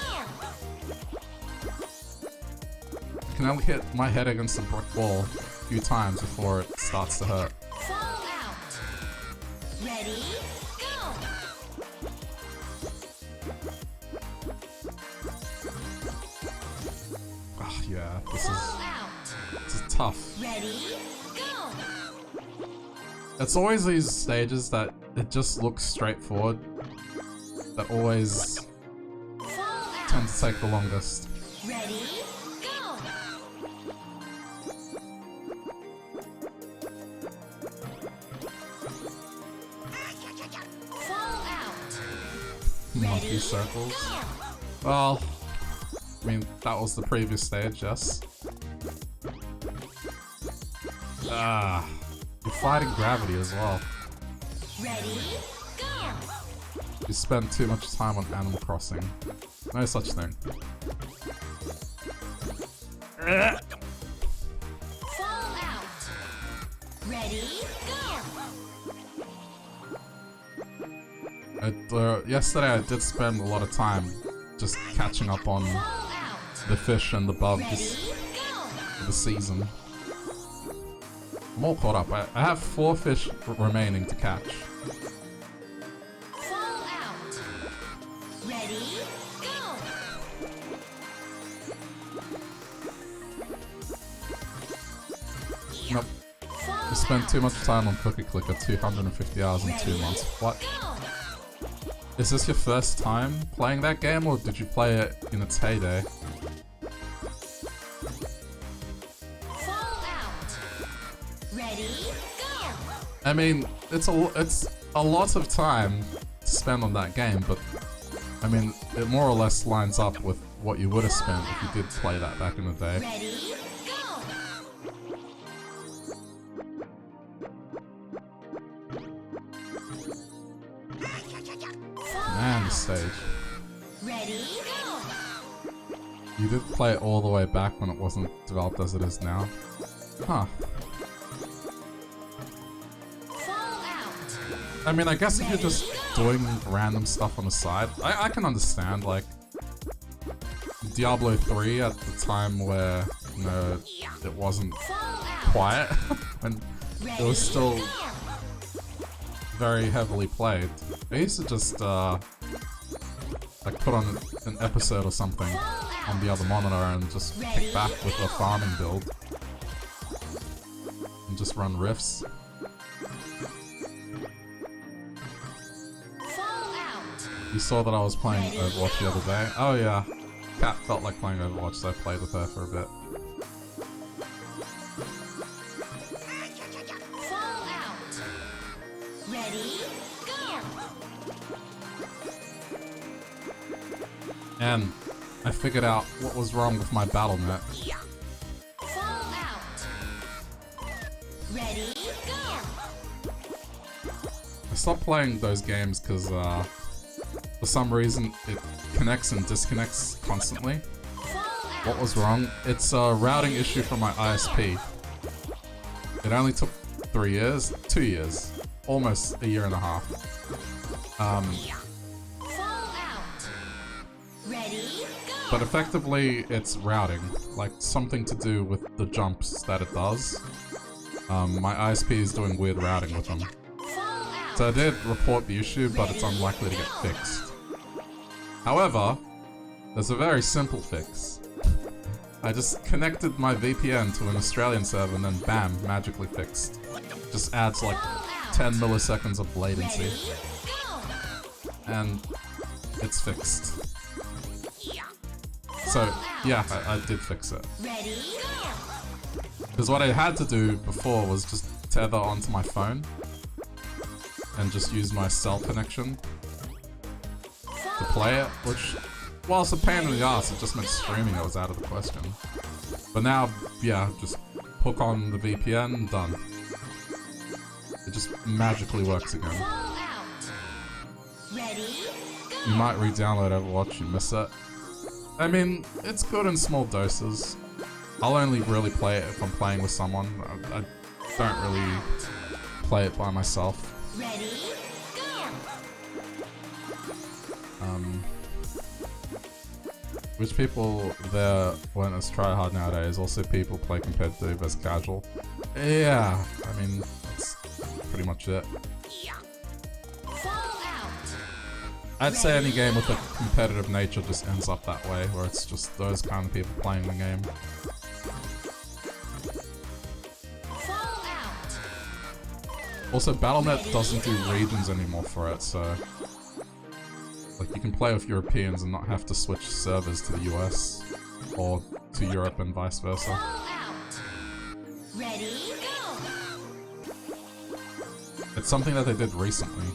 I can only hit my head against a brick wall a few times before it starts to hurt. Fall out. Ready, go. Ah, yeah, Fall out. this is tough. Ready, go. It's always these stages that it just looks straightforward that always Fall out. tend to take the longest. Ready, go. Fall out. Monkey circles. Well, I mean, that was the previous stage, yes. Ah, you're fighting gravity as well. Ready, go. You spend too much time on Animal Crossing. No such thing. Fall out. Ready, go. Yesterday I did spend a lot of time just catching up on Fall out. the fish and the bugs Ready, go. of the season. I'm all caught up. I have 4 fish remaining to catch. Fall out. Ready, go. Nope. Fall I spent too much time on Cookie Clicker, 250 hours in 2 months. What? go. Is this your first time playing that game, or did you play it in its heyday? Fall out. Ready, go. I mean, it's a lot of time to spend on that game, but I mean, it more or less lines up with what you would have spent if you did play that back in the day. Ready, go. understand the stage. Ready, go! You did play it all the way back when it wasn't developed as it is now. Huh. Fall out. I mean, I guess if you're just doing random stuff on the side, I can understand, like, Diablo 3 at the time where, you know, it wasn't quiet, when it was still very heavily played. I used to just, like, put on an episode or something on the other monitor and just kick back with a farming build. And just run riffs. You saw that I was playing Overwatch the other day. Oh yeah. Kat felt like playing Overwatch, so I played with her for a bit. Fall out. Ready, go! And I figured out what was wrong with my Battle.net. Fall out. Ready, go! I stopped playing those games because, for some reason, it connects and disconnects constantly. What was wrong? It's a routing issue from my ISP. It only took 3 years? 2 years. Almost a year and a half. Fall out. Ready, go! But effectively, it's routing. Like, something to do with the jumps that it does. My ISP is doing weird routing with them. So I did report the issue, but it's unlikely to get fixed. However, there's a very simple fix. I just connected my VPN to an Australian server and then bam, magically fixed. Just adds like 10 milliseconds of latency. And it's fixed. So, yeah, I did fix it. Because what I had to do before was just tether onto my phone and just use my cell connection to play it, which, whilst a pain in the ass, it just meant streaming it was out of the question. But now, yeah, just hook on the VPN, done. It just magically works again. You might re-download Overwatch, you miss it. I mean, it's good in small doses. I'll only really play it if I'm playing with someone. I don't really play it by myself. Which people there weren't as tryhard nowadays. Also, people play competitive as casual. Yeah, I mean, that's pretty much it. I'd say any game with a competitive nature just ends up that way, where it's just those kind of people playing the game. Also, Battle.net doesn't do regions anymore for it, so... like, you can play with Europeans and not have to switch servers to the US, or to Europe and vice versa. It's something that they did recently.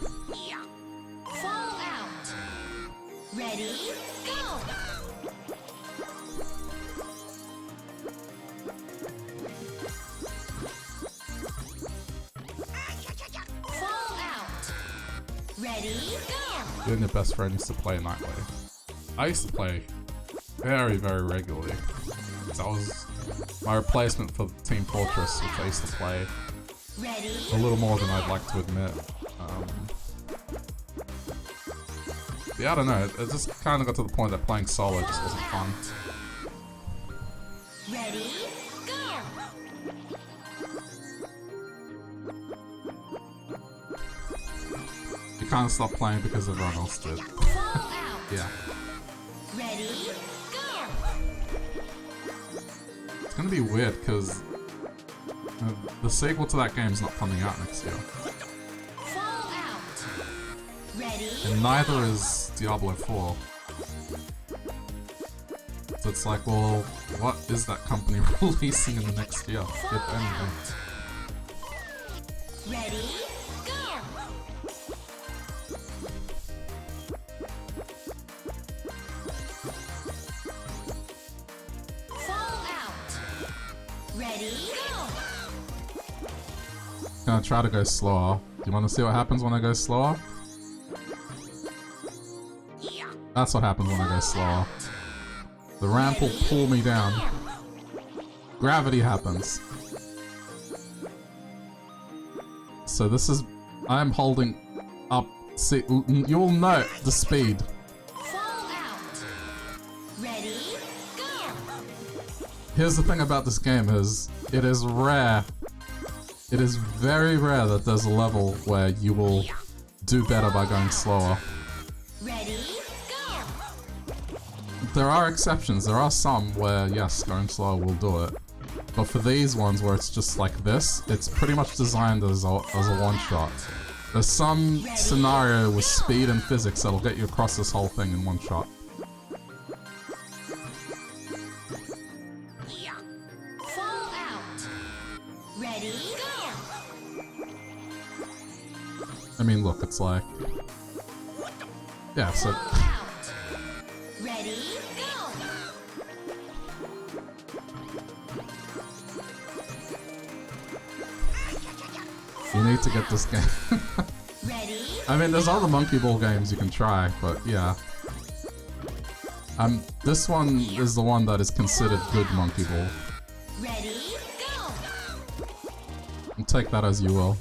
You and your best friend used to play Nightway. I used to play very, very regularly. That was my replacement for Team Fortress, which I used to play a little more than I'd like to admit. Yeah, I don't know, it just kind of got to the point that playing solo just wasn't fun. You can't stop playing because everyone else did. Yeah. It's gonna be weird because the sequel to that game's not coming out next year. And neither is Diablo 4. So it's like, well, what is that company releasing in the next year, if anything? Gonna try to go slower. Do you want to see what happens when I go slower? That's what happens when I go slower. The ramp will pull me down. Gravity happens. So this is... I'm holding up... See, you'll note the speed. Here's the thing about this game is, it is rare. It is very rare that there's a level where you will do better by going slower. There are exceptions. There are some where, yes, going slower will do it. But for these ones where it's just like this, it's pretty much designed as a one-shot. There's some scenario with speed and physics that'll get you across this whole thing in one shot. I mean, look, it's like... Yeah, so... You need to get this game. I mean, there's other Monkey Ball games you can try, but yeah. This one is the one that is considered good Monkey Ball. And take that as you will.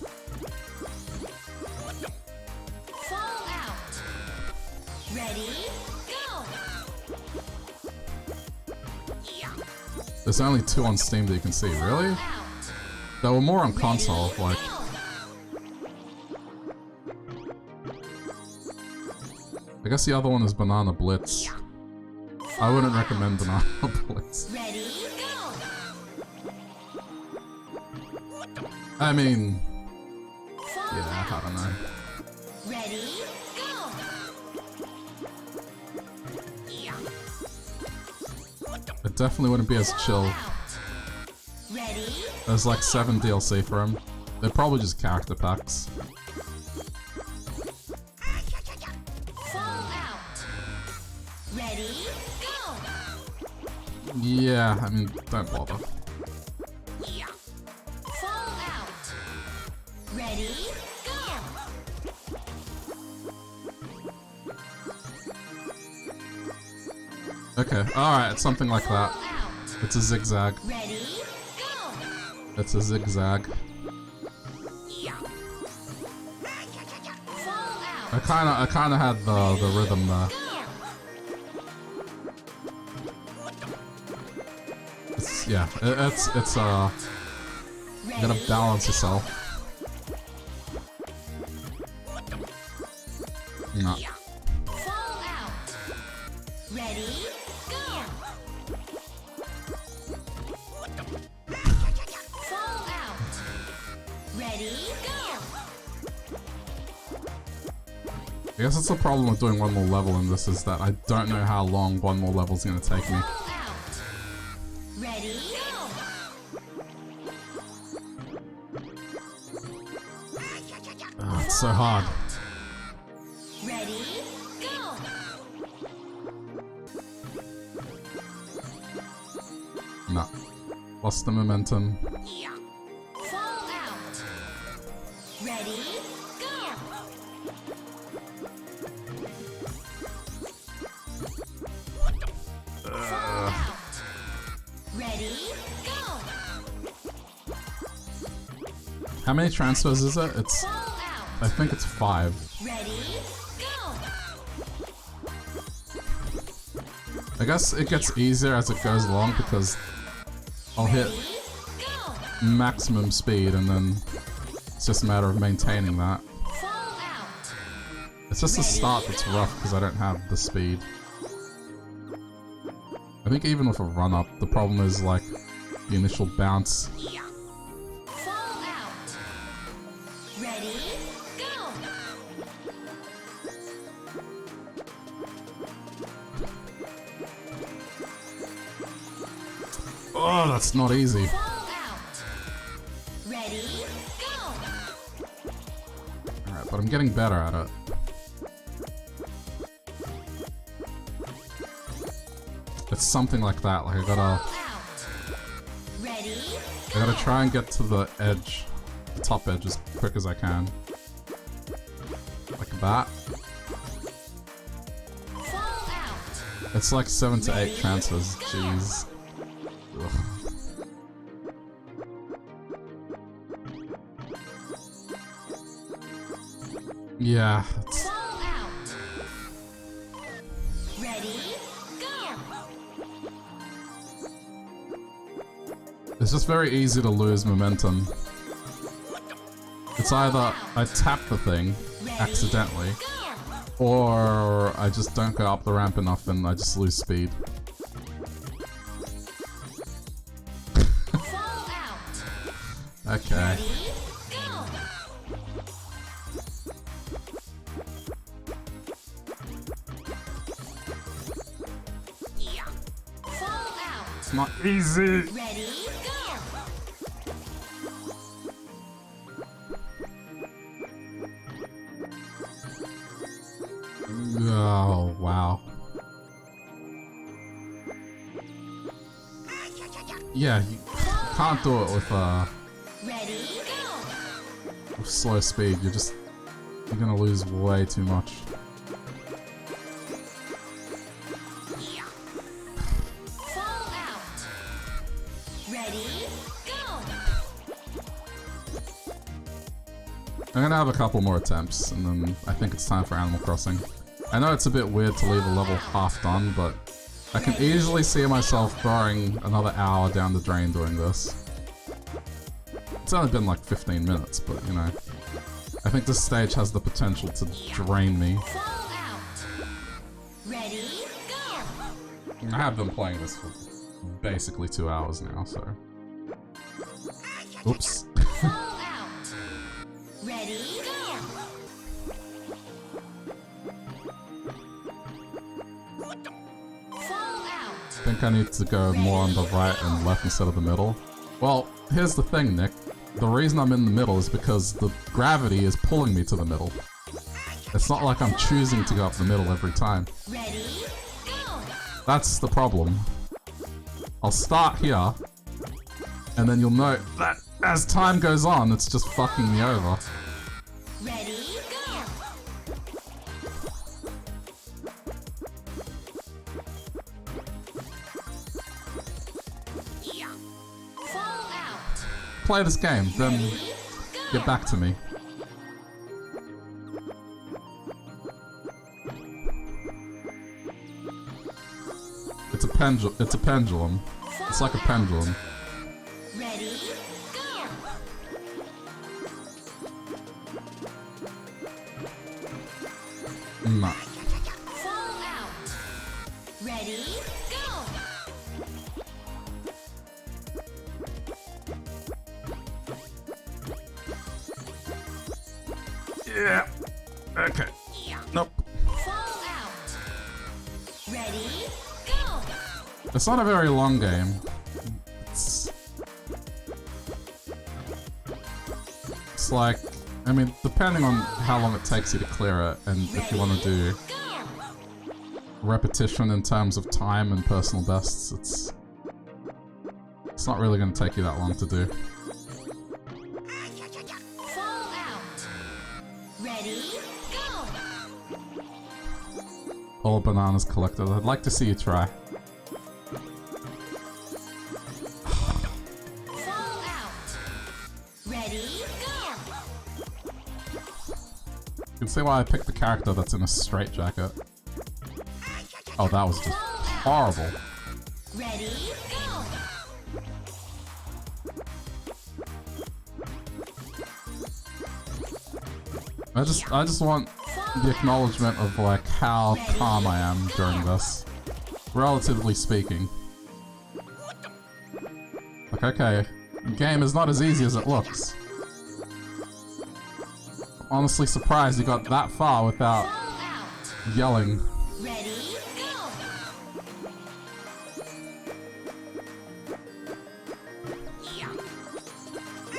There's only 2 on Steam that you can see, really? There were more on console, like... I guess the other one is Banana Blitz. I wouldn't recommend Banana Blitz. I mean... Yeah, I don't know. It definitely wouldn't be as chill. There's like 7 DLC for him. They're probably just character packs. Yeah, I mean, don't bother. Okay, alright, it's something like that. It's a zigzag. It's a zigzag. I kinda had the rhythm there. It's, yeah, it's you gotta balance yourself. No. I guess that's the problem with doing one more level in this, is that I don't know how long one more level is going to take me. Oh, it's so hard. No. Lost the momentum. How many transfers is it? I think it's 5. I guess it gets easier as it goes along because I'll hit maximum speed and then it's just a matter of maintaining that. It's just the start that's rough because I don't have the speed. I think even with a run-up, the problem is like the initial bounce. Oh, that's not easy. Alright, but I'm getting better at it. It's something like that, like I gotta try and get to the edge, the top edge as quick as I can. Like that. It's like 7 to 8 transfers, jeez. Ugh. Yeah, it's... It's just very easy to lose momentum. It's either I tap the thing accidentally, or I just don't go up the ramp enough and I just lose speed. Okay. It's not easy! Oh, wow. Yeah, you can't do it with slow speed. You're gonna lose way too much. I'm gonna have a couple more attempts, and then I think it's time for Animal Crossing. I know it's a bit weird to leave a level half done, but I can easily see myself throwing another hour down the drain doing this. It's only been like 15 minutes, but you know. I think this stage has the potential to drain me. I have been playing this for basically 2 hours now, so... Oops. I think I need to go more on the right and left instead of the middle. Well, here's the thing, Nick. The reason I'm in the middle is because the gravity is pulling me to the middle. It's not like I'm choosing to go up the middle every time. That's the problem. I'll start here, and then you'll note that as time goes on, it's just fucking me over. Play this game, then get back to me. It's a pendulum. It's like a pendulum. No. Yeah. Okay. Nope. It's not a very long game. It's like, I mean, depending on how long it takes you to clear it, and if you want to do repetition in terms of time and personal bests, it's not really going to take you that long to do. All bananas collected. I'd like to see you try. You can see why I picked the character that's in a straitjacket. Oh, that was just horrible. I just want the acknowledgement of like how calm I am during this, relatively speaking. Like, okay, the game is not as easy as it looks. I'm honestly surprised you got that far without yelling.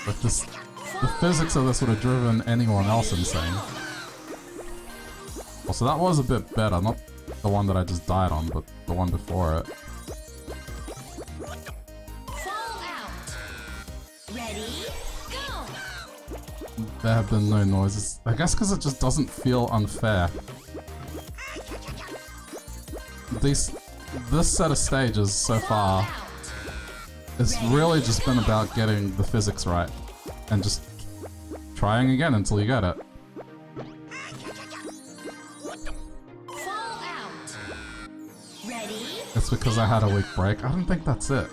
But the physics of this would have driven anyone else insane. Also, that was a bit better, not the one that I just died on, but the one before it. There have been no noises. I guess because it just doesn't feel unfair. this set of stages so far, it's really just been about getting the physics right and just trying again until you get it. It's because I had a week break. I don't think that's it.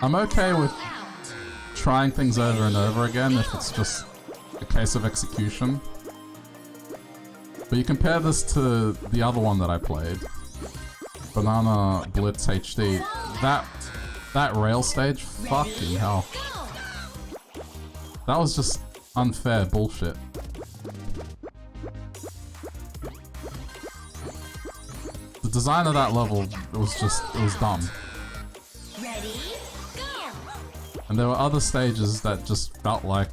I'm okay with trying things over and over again if it's just a case of execution. But you compare this to the other one that I played, Banana Blitz HD, that rail stage, fucking hell. That was just unfair bullshit. The design of that level, it was dumb. And there were other stages that just felt like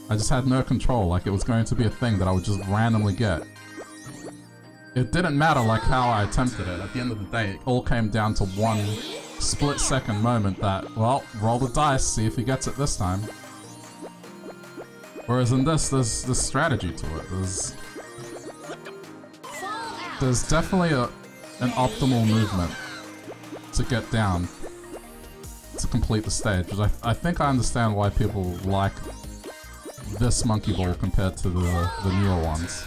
I just had no control, like it was going to be a thing that I would just randomly get. It didn't matter like how I attempted it. At the end of the day, it all came down to one split-second moment that, well, roll the dice, see if he gets it this time. Whereas in this, there's strategy to it. There's definitely an optimal movement to get down to complete the stage. I think I understand why people like this Monkey Ball compared to the newer ones.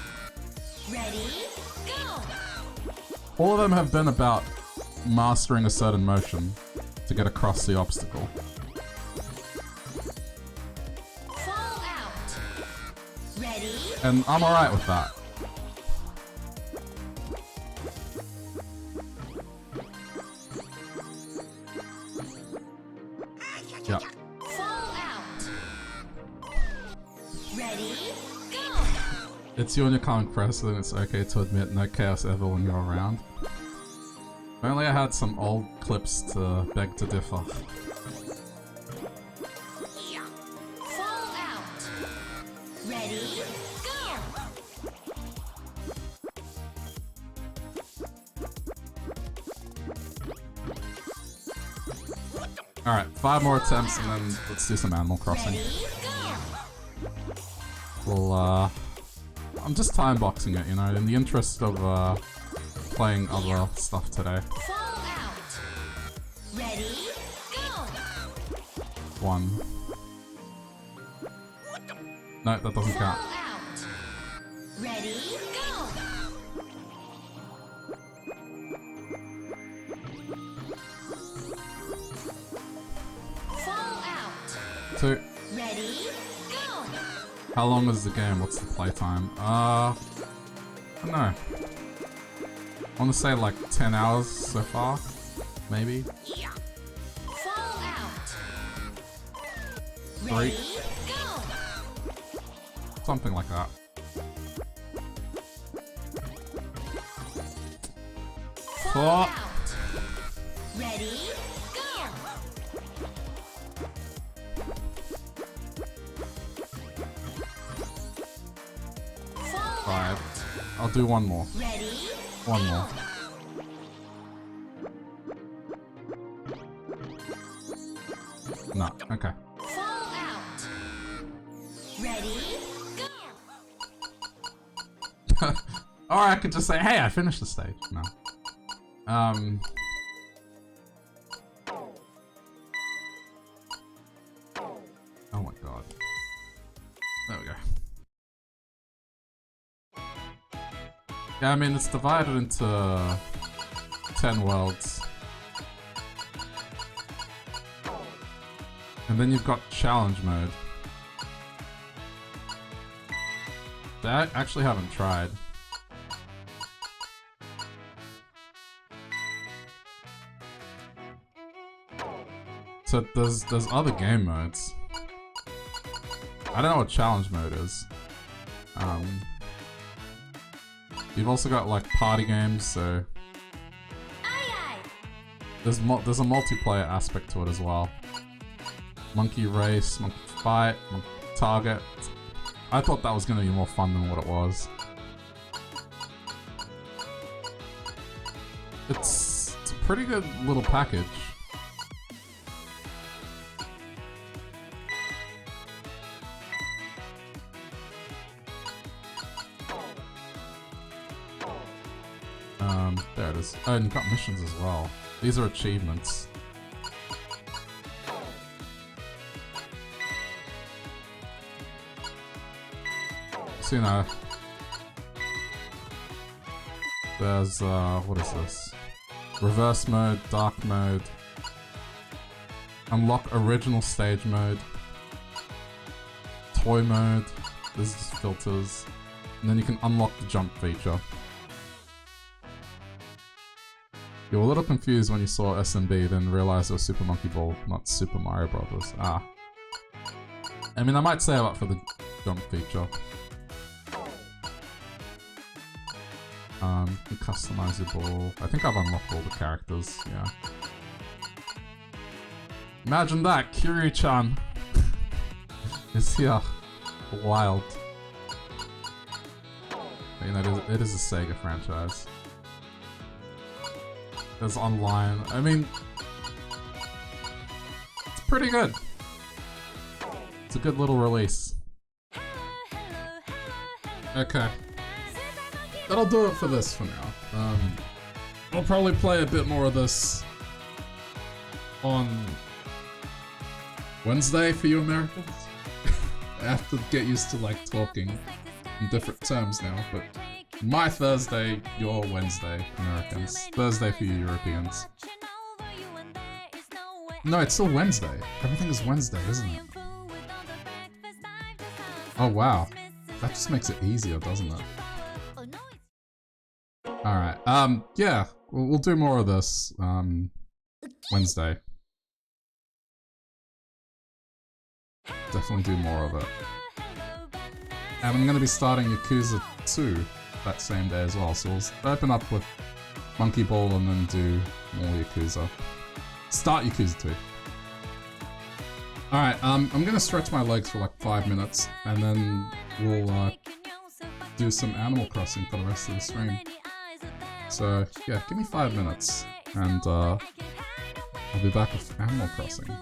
All of them have been about mastering a certain motion to get across the obstacle. And I'm alright with that. Yeah. It's you and your comic press, and it's okay to admit no chaos ever when you're around. If only I had some old clips to beg to differ. Alright, 5 more attempts and then let's do some Animal Crossing. Well, I'm just time boxing it, you know, in the interest of playing other stuff today. 1. No, that doesn't count. Ready, go! 2. Ready, go! How long is the game? What's the playtime? I don't know. I want to say like 10 hours so far, maybe. 3. Something like that. 4. Ready, go! 5. I'll do one more. Ready, One more. No, okay. fall out. Ready, go! Or I could just say, hey, I finished the stage. No. Oh my god. There we go. Yeah, I mean, it's divided into 10 worlds. And then you've got challenge mode. That I actually haven't tried. So there's other game modes. I don't know what challenge mode is. You've also got like party games, so there's a multiplayer aspect to it as well. Monkey race, monkey fight, monkey target. I thought that was gonna be more fun than what it was. It's a pretty good little package. There it is. Oh, and you've got missions as well. These are achievements. So, you know, there's, what is this? Reverse mode, dark mode, unlock original stage mode, toy mode, this is filters, and then you can unlock the jump feature. You were a little confused when you saw SMB, then realized it was Super Monkey Ball, not Super Mario Brothers. Ah. I mean, I might save up for the jump feature. You can customize your ball. I think I've unlocked all the characters, yeah. Imagine that, Kiryu-chan is here. Wild. You know, it is a Sega franchise. There's online. I mean, it's pretty good. It's a good little release. Okay. That'll do it for this for now. I'll probably play a bit more of this on Wednesday for you Americans. I have to get used to like talking in different terms now, but my Thursday, your Wednesday, Americans. Thursday for you Europeans. No, it's still Wednesday. Everything is Wednesday, isn't it? Oh wow. That just makes it easier, doesn't it? Alright, yeah, we'll do more of this, Wednesday. Definitely do more of it. And I'm gonna be starting Yakuza 2 that same day as well, so we'll open up with Monkey Ball and then do more Yakuza. Start Yakuza 2. Alright, I'm gonna stretch my legs for like 5 minutes, and then we'll, do some Animal Crossing for the rest of the stream. So, yeah, give me 5 minutes, and, I'll be back with Animal Crossing.